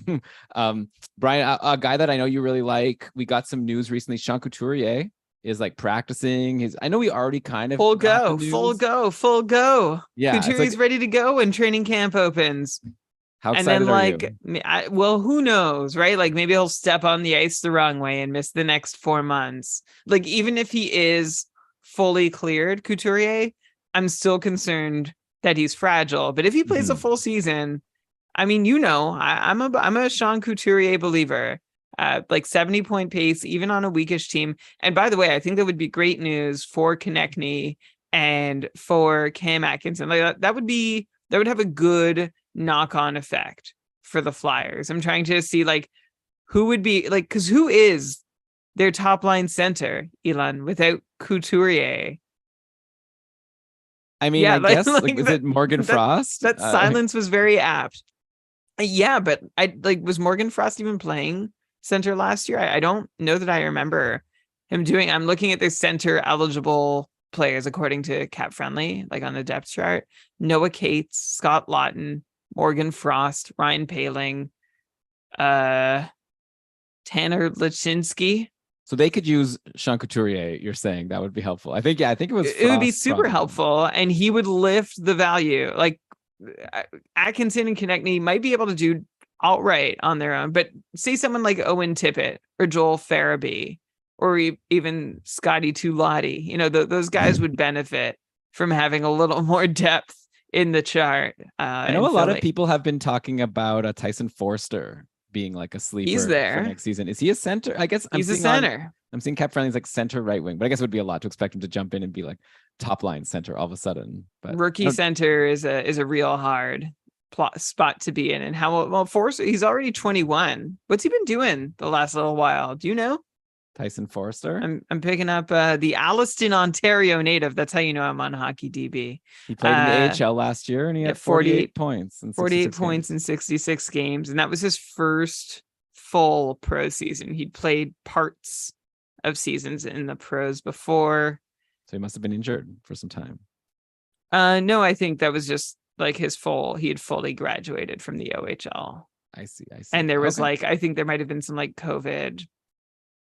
Brian, a guy that I know you really like, we got some news recently. Sean Couturier is like practicing his, I know he already kind of full go. Yeah, Couturier's like, ready to go when training camp opens. How excited are you? Well, who knows, right? Like maybe he'll step on the ice the wrong way and miss the next 4 months. Like even if he is fully cleared, Couturier, I'm still concerned that he's fragile. But if he plays a full season, I mean, you know, I'm a Sean Couturier believer. Like 70-point pace, even on a weakish team. And by the way, I think that would be great news for Konechny and for Cam Atkinson. Like that would have a good knock-on effect for the Flyers. I'm trying to see like who would be like, because who is their top line center, Elon, without Couturier? I mean, I guess is it Morgan Frost? That silence was very apt. Yeah, but was Morgan Frost even playing center last year? I don't know that I remember him doing. I'm looking at the center eligible players according to Cap Friendly, like on the depth chart. Noah Cates, Scott Lawton, Morgan Frost, Ryan Poehling, Tanner Laczynski. So they could use Sean Couturier. You're saying that would be helpful. I think it was. It would be super helpful, and he would lift the value. Like Atkinson and Konechny might be able to do all right on their own, but say someone like Owen Tippett or Joel Farabee or even Scotty Tulati, you know, those guys would benefit from having a little more depth in the chart. I know a lot of people have been talking about Tyson Forster being like a sleeper. He's there for next season. Is he a center? I guess he's a center. I'm seeing Cap Friendly's like center right wing, but I guess it would be a lot to expect him to jump in and be like top line center all of a sudden. But rookie center is a real hard spot to be in. And well Forster, he's already 21. What's he been doing the last little while? Do you know? Tyson Forster. I'm picking up the Alliston, Ontario native. That's how you know I'm on Hockey DB. He played in the AHL last year and he had 48 points. 48 points in 66 games. And that was his first full pro season. He'd played parts of seasons in the pros before. So he must have been injured for some time. No, I think that was just like he had fully graduated from the OHL. I see. And there was I think there might have been some like COVID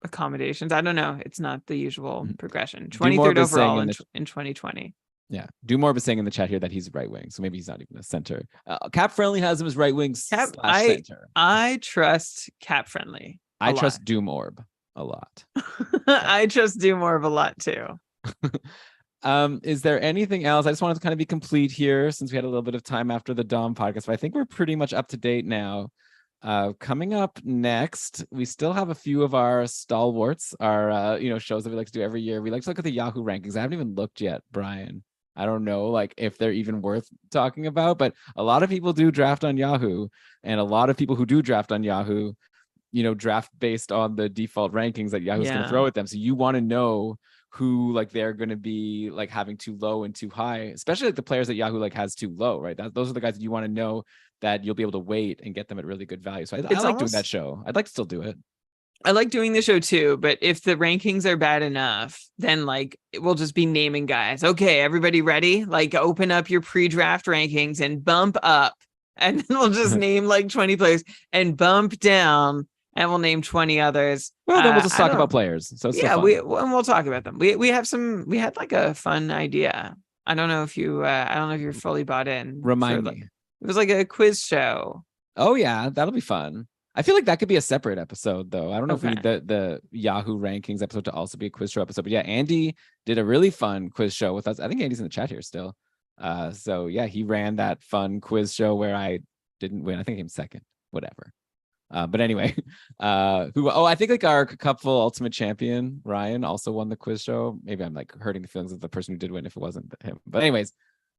accommodations. I don't know. It's not the usual progression. 23rd overall in 2020. Yeah, Dumorb is saying in the chat here that he's right wing, so maybe he's not even a center. Cap Friendly has him as right wing / center. I trust Cap Friendly. I trust Dumorb a lot. I trust Dumorb a lot too. Is there anything else? I just wanted to kind of be complete here since we had a little bit of time after the Dom podcast, but I think we're pretty much up to date now. Coming up next, we still have a few of our stalwarts, our shows that we like to do every year. We like to look at the Yahoo rankings. I haven't even looked yet, Brian. I don't know like if they're even worth talking about, but a lot of people do draft on Yahoo, and a lot of people who do draft on Yahoo, draft based on the default rankings that Yahoo's going to throw at them. So you want to know who like they're going to be like having too low and too high, especially like the players that Yahoo like has too low, right? Those are the guys that you want to know that you'll be able to wait and get them at really good value. So I like doing that show. I'd like to still do it. I like doing the show too, but if the rankings are bad enough, then like we'll just be naming guys. Okay, everybody ready? Like open up your pre-draft rankings and bump up, and then we'll just name like 20 players and bump down, and we'll name 20 others. Well, then we'll just talk about players. So yeah, we'll talk about them. We had like a fun idea. I don't know if you're fully bought in. Remind me. It was like a quiz show. Oh yeah, that'll be fun. I feel like that could be a separate episode, though. I don't know if we need the Yahoo rankings episode to also be a quiz show episode. But yeah, Andy did a really fun quiz show with us. I think Andy's in the chat here still. So yeah, he ran that fun quiz show where I didn't win. I think I came second. Whatever. But anyway, I think like our couple ultimate champion, Ryan, also won the quiz show. Maybe I'm like hurting the feelings of the person who did win if it wasn't him. But anyways,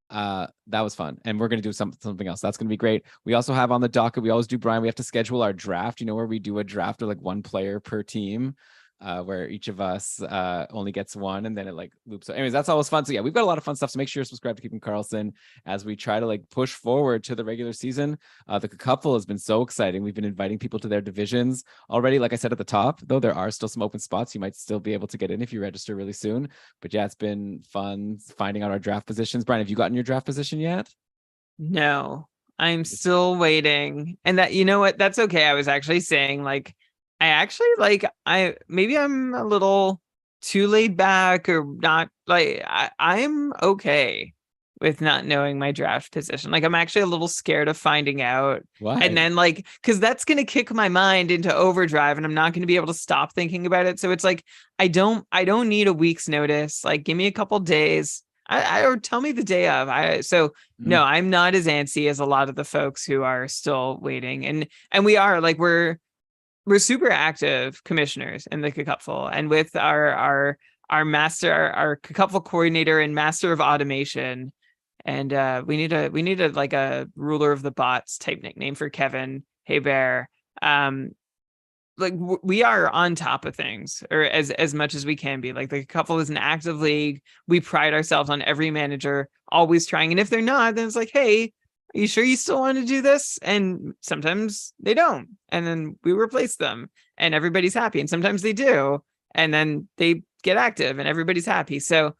that was fun, and we're going to do something else. That's going to be great. We also have on the docket, we always do, Brian, we have to schedule our draft, where we do a draft of like one player per team, where each of us only gets one, and then it like loops. So anyways, that's always fun. So yeah, we've got a lot of fun stuff. So make sure you're subscribed to Keeping Karlsson as we try to like push forward to the regular season. The couple has been so exciting. We've been inviting people to their divisions already. Like I said at the top, though, there are still some open spots. You might still be able to get in if you register really soon. But yeah, it's been fun finding out our draft positions. Brian, have you gotten your draft position yet? No, I'm still waiting. And that, you know what? That's okay. I was actually saying like, maybe I'm a little too laid back or not. Like I'm okay with not knowing my draft position. Like I'm actually a little scared of finding out. Why? And then like, cause that's going to kick my mind into overdrive and I'm not going to be able to stop thinking about it. So it's like, I don't need a week's notice. Like give me a couple days. Or tell me the day of. No, I'm not as antsy as a lot of the folks who are still waiting. And we are like, we're super active commissioners in the Cupful, and with our master, our Cupful coordinator and master of automation, and we need a like a ruler of the bots type nickname for Kevin. Hey Bear, like we are on top of things, or as much as we can be. Like the Cupful is an active league. We pride ourselves on every manager always trying, and if they're not, then it's like, hey, are you sure you still want to do this? And sometimes they don't. And then we replace them and everybody's happy. And sometimes they do. And then they get active and everybody's happy. So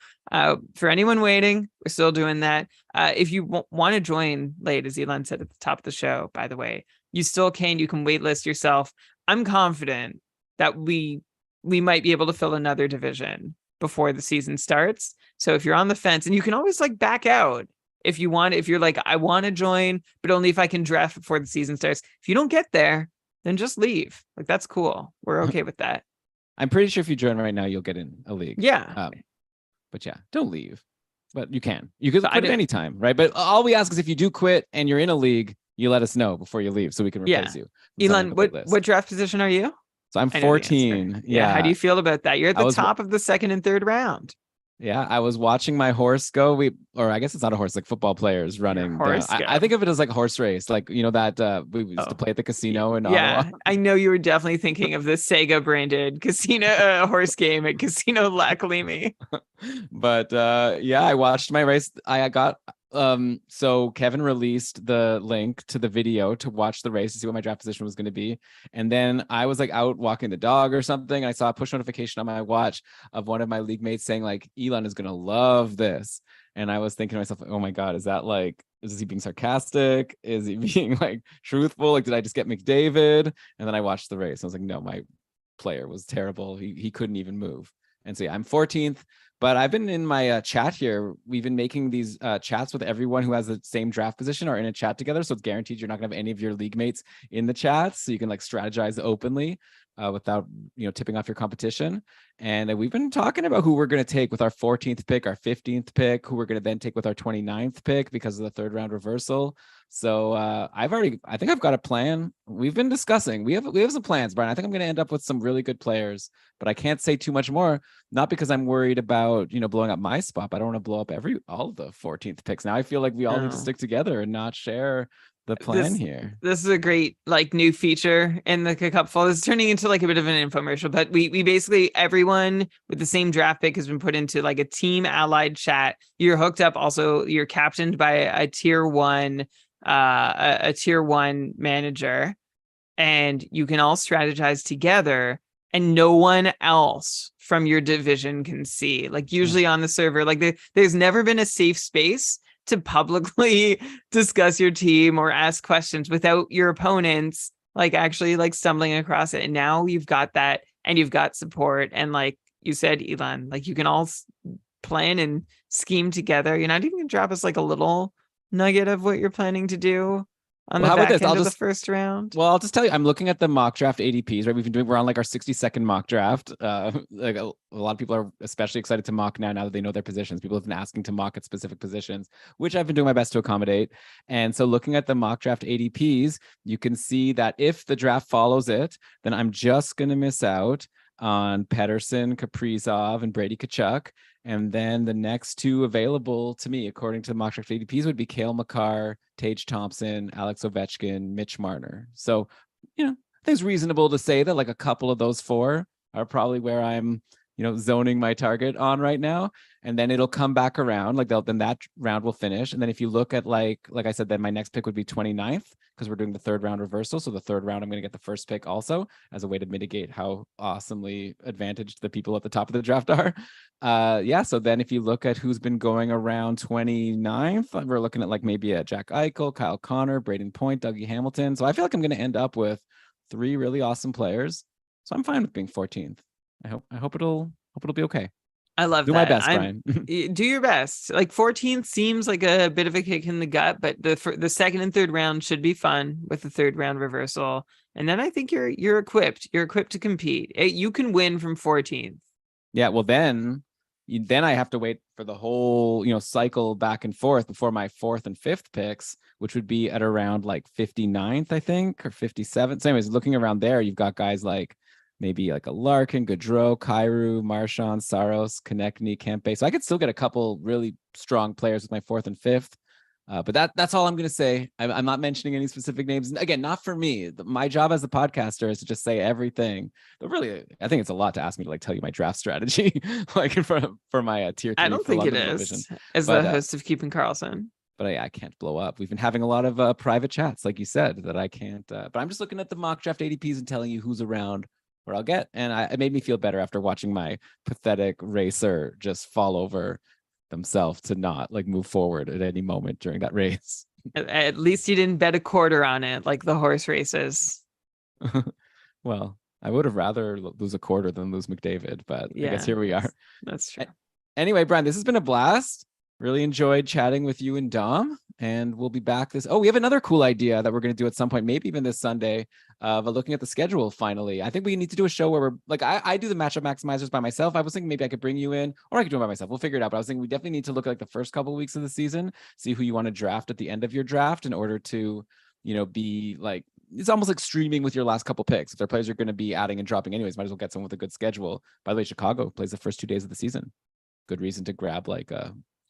for anyone waiting, we're still doing that. If you want to join late, as Elon said at the top of the show, by the way, you still can. You can waitlist yourself. I'm confident that we might be able to fill another division before the season starts. So if you're on the fence, and you can always like back out. If you're like, I want to join, but only if I can draft before the season starts. If you don't get there, then just leave. Like, that's cool. We're okay with that. I'm pretty sure if you join right now, you'll get in a league. Yeah. But yeah, don't leave. But you can. You can quit at any time, right? But all we ask is if you do quit and you're in a league, you let us know before you leave so we can replace you. Elon, what draft position are you? So I'm 14. Yeah. How do you feel about that? You're at the top of the second and third round. Yeah, I was watching my horse go. Or I guess it's not a horse, like football players running. I think of it as like a horse race, like that we used to play at the casino in Ottawa. I know you were definitely thinking of the Sega branded casino horse game at Casino Lac Leamy. But I watched my race. I got so Kevin released the link to the video to watch the race to see what my draft position was going to be, and then I was like out walking the dog or something, and I saw a push notification on my watch of one of my league mates saying like, Elon is going to love this, and I was thinking to myself, oh my god, is he being sarcastic? Is he being like truthful? Like, did I just get McDavid? And then I watched the race. I was like, no, my player was terrible. He couldn't even move. And so yeah, I'm 14th. But I've been in my chat here. We've been making these chats with everyone who has the same draft position or in a chat together. So it's guaranteed you're not gonna have any of your league mates in the chat. So you can like strategize openly without, tipping off your competition. And we've been talking about who we're going to take with our 14th pick, our 15th pick, who we're going to then take with our 29th pick because of the third round reversal. So I think I've got a plan. We've been discussing. We have some plans, Brian. I think I'm going to end up with some really good players, but I can't say too much more. Not because I'm worried about blowing up my spot. But I don't want to blow up all of the 14th picks. Now I feel like we all need to stick together and not share the plan here. This is a great new feature in the Cupful. It's turning into like a bit of an infomercial, but we basically, everyone with the same draft pick has been put into like a team allied chat. You're hooked up. Also, you're captained by a tier 1 manager, and you can all strategize together, and no one else from your division can see. Like usually on the server, like there's never been a safe space to publicly discuss your team or ask questions without your opponents like actually like stumbling across it. And now you've got that, and you've got support. And like you said, Elon, like you can all plan and scheme together. You're not even gonna drop us like a little nugget of what you're planning to do on the back end of the first round? Well, I'll just tell you, I'm looking at the mock draft ADPs, right? We're on like our 60-second mock draft. Like a lot of people are especially excited to mock now that they know their positions. People have been asking to mock at specific positions, which I've been doing my best to accommodate. And so looking at the mock draft ADPs, you can see that if the draft follows it, then I'm just going to miss out on Pettersson, Kaprizov, and Brady Tkachuk. And then the next two available to me, according to the mock draft ADPs, would be Cale Makar, Tage Thompson, Alex Ovechkin, Mitch Marner. So, I think it's reasonable to say that like a couple of those four are probably where I'm, zoning my target on right now. And then it'll come back around. Then that round will finish. And then if you look at like I said, then my next pick would be 29th because we're doing the third round reversal. So the third round, I'm going to get the first pick also as a way to mitigate how awesomely advantaged the people at the top of the draft are. So then if you look at who's been going around 29th, we're looking at like maybe a Jack Eichel, Kyle Connor, Braden Point, Dougie Hamilton. So I feel like I'm going to end up with 3 really awesome players. So I'm fine with being 14th. I hope it'll be okay. I love do that. My best, Brian. Do your best. Like 14th seems like a bit of a kick in the gut, but the second and third round should be fun with the third round reversal. And then I think you're equipped. You're equipped to compete. You can win from 14th. Yeah. Well, then I have to wait for the whole cycle back and forth before my 4th and 5th picks, which would be at around like 59th, I think, or 57th. So, anyways, looking around there, you've got guys like maybe like a Larkin, Gaudreau, Kyrou, Marchand, Saros, Konechny, Kempe. So I could still get a couple really strong players with my 4th and 5th. But that's all I'm going to say. I'm not mentioning any specific names. Again, not for me. My job as a podcaster is to just say everything. But really, I think it's a lot to ask me to like tell you my draft strategy, like for my tier 3. I don't think it is. As the host of Keeping Karlsson. But I can't blow up. We've been having a lot of private chats, like you said, that I can't. But I'm just looking at the mock draft ADPs and telling you who's around where I'll get. And it made me feel better after watching my pathetic racer just fall over themselves to not like move forward at any moment during that race. At least you didn't bet a quarter on it like the horse races. Well, I would have rather lose a quarter than lose McDavid, but I guess here we are. That's true. Anyway, Brian, this has been a blast. Really enjoyed chatting with you and Dom, and we'll be back we have another cool idea that we're going to do at some point, maybe even this Sunday, of looking at the schedule finally. I think we need to do a show where we're like, I do the matchup maximizers by myself. I was thinking maybe I could bring you in, or I could do it by myself. We'll figure it out. But I was thinking we definitely need to look at like the first couple of weeks of the season, see who you want to draft at the end of your draft in order to, be like, it's almost like streaming with your last couple picks. If there are players you're going to be adding and dropping anyways, might as well get someone with a good schedule. By the way, Chicago plays the first 2 days of the season. Good reason to grab like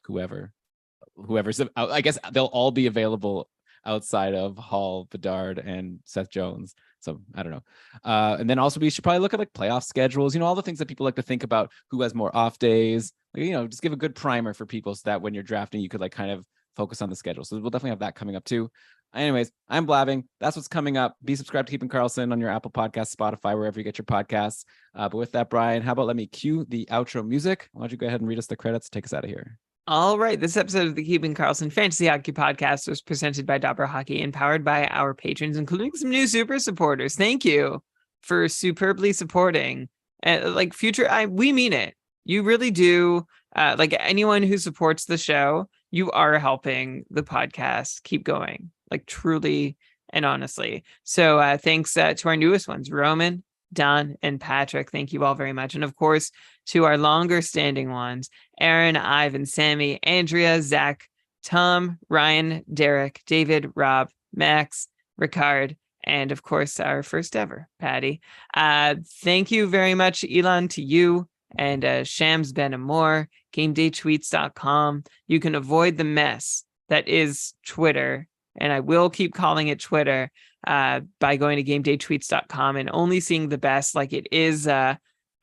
whoever's, I guess they'll all be available outside of Hall, Bedard, and Seth Jones. So I don't know. And then also we should probably look at like playoff schedules, all the things that people like to think about, who has more off days, like, just give a good primer for people so that when you're drafting, you could like kind of focus on the schedule. So we'll definitely have that coming up too. Anyways, I'm blabbing. That's what's coming up. Be subscribed to Keeping Karlsson on your Apple Podcasts, Spotify, wherever you get your podcasts. But with that, Brian, how about let me cue the outro music? Why don't you go ahead and read us the credits? Take us out of here. All right. This episode of the Keeping Karlsson Fantasy Hockey Podcast was presented by Dobber Hockey and powered by our patrons, including some new super supporters. Thank you for superbly supporting. We mean it. You really do like anyone who supports the show, you are helping the podcast keep going, like truly and honestly. So thanks to our newest ones, Roman, Don, and Patrick. Thank you all very much. And of course, to our longer standing ones, Aaron, Ivan, Sammy, Andrea, Zach, Tom, Ryan, Derek, David, Rob, Max, Ricard, and of course, our first ever, Patty. Thank you very much, Elon, to you and Shams Ben Amor, GameDayTweets.com. You can avoid the mess that is Twitter, and I will keep calling it Twitter, by going to GameDayTweets.com and only seeing the best. Like it is,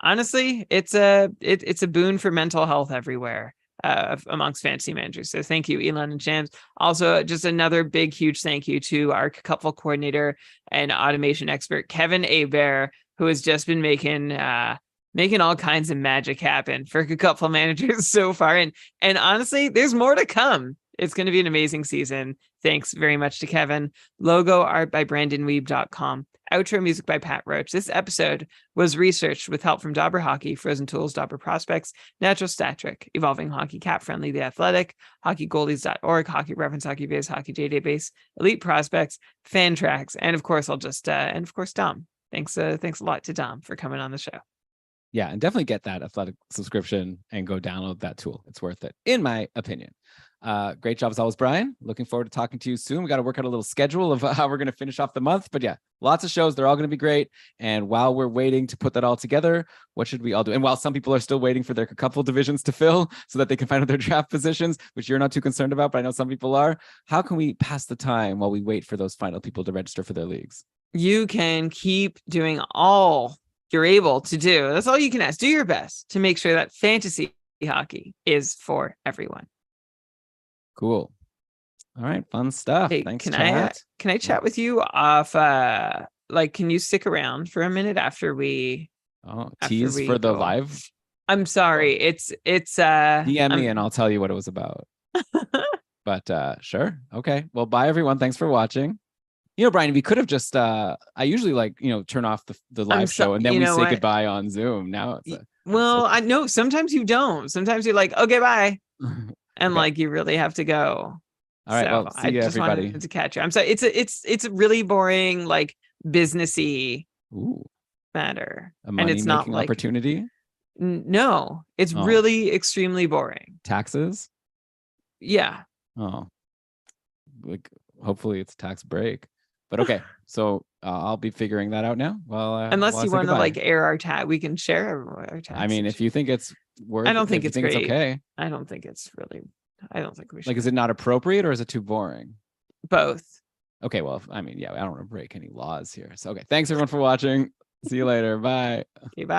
honestly, it's a boon for mental health everywhere. Amongst fantasy managers. So thank you, Elon and Shams. Also, just another big, huge thank you to our cupful coordinator and automation expert, Kevin Abear, who has just been making all kinds of magic happen for cupful managers so far. And honestly, there's more to come. It's going to be an amazing season. Thanks very much to Kevin. Logo art by BrandonWeeb.com. Outro music by Pat Roach. This episode was researched with help from Dauber Hockey, Frozen Tools, Dauber Prospects, Natural Stat Trick, Evolving Hockey, Cap Friendly, The Athletic, HockeyGoldies.org, Hockey Reference, Hockey Viz, Hockey Database, Elite Prospects, Fan Tracks, and of course, and of course, Dom. Thanks a lot to Dom for coming on the show. Yeah, and definitely get that Athletic subscription and go download that tool. It's worth it, in my opinion. Great job as always, Brian. Looking forward to talking to you soon. We got to work out a little schedule of how we're going to finish off the month. But yeah, lots of shows. They're all going to be great. And while we're waiting to put that all together, what should we all do? And while some people are still waiting for their couple divisions to fill so that they can find out their draft positions, which you're not too concerned about, but I know some people are, how can we pass the time while we wait for those final people to register for their leagues? You can keep doing all you're able to do. That's all you can ask. Do your best to make sure that fantasy hockey is for everyone. Cool. All right, fun stuff. Hey, thanks, can chat. I chat with you off? Like, can you stick around for a minute after we? Tease for the live. I'm sorry. It's DM me and I'll tell you what it was about. But sure. Okay. Well, bye everyone. Thanks for watching. You know, Brian, we could have just I usually turn off the live show and then we say goodbye on Zoom. Now it's I know sometimes you don't. Sometimes you're like, okay, bye. And okay. You really have to go. All right. Well, see you, everybody. Wanted to catch you. I'm sorry. It's a really boring, businessy matter. And it's not opportunity. No, it's really extremely boring. Taxes. Yeah. Oh, hopefully it's tax break. But okay, so I'll be figuring that out now. Well, unless you want to air our tax, we can share our tax. I mean, if you think it's worth, I don't think it's great. It's okay. I don't think it's really. I don't think we should. Is it not appropriate or is it too boring? Both. Okay, well, I mean, yeah, I don't want to break any laws here. So, okay, thanks everyone for watching. See you later. Bye. Okay, bye.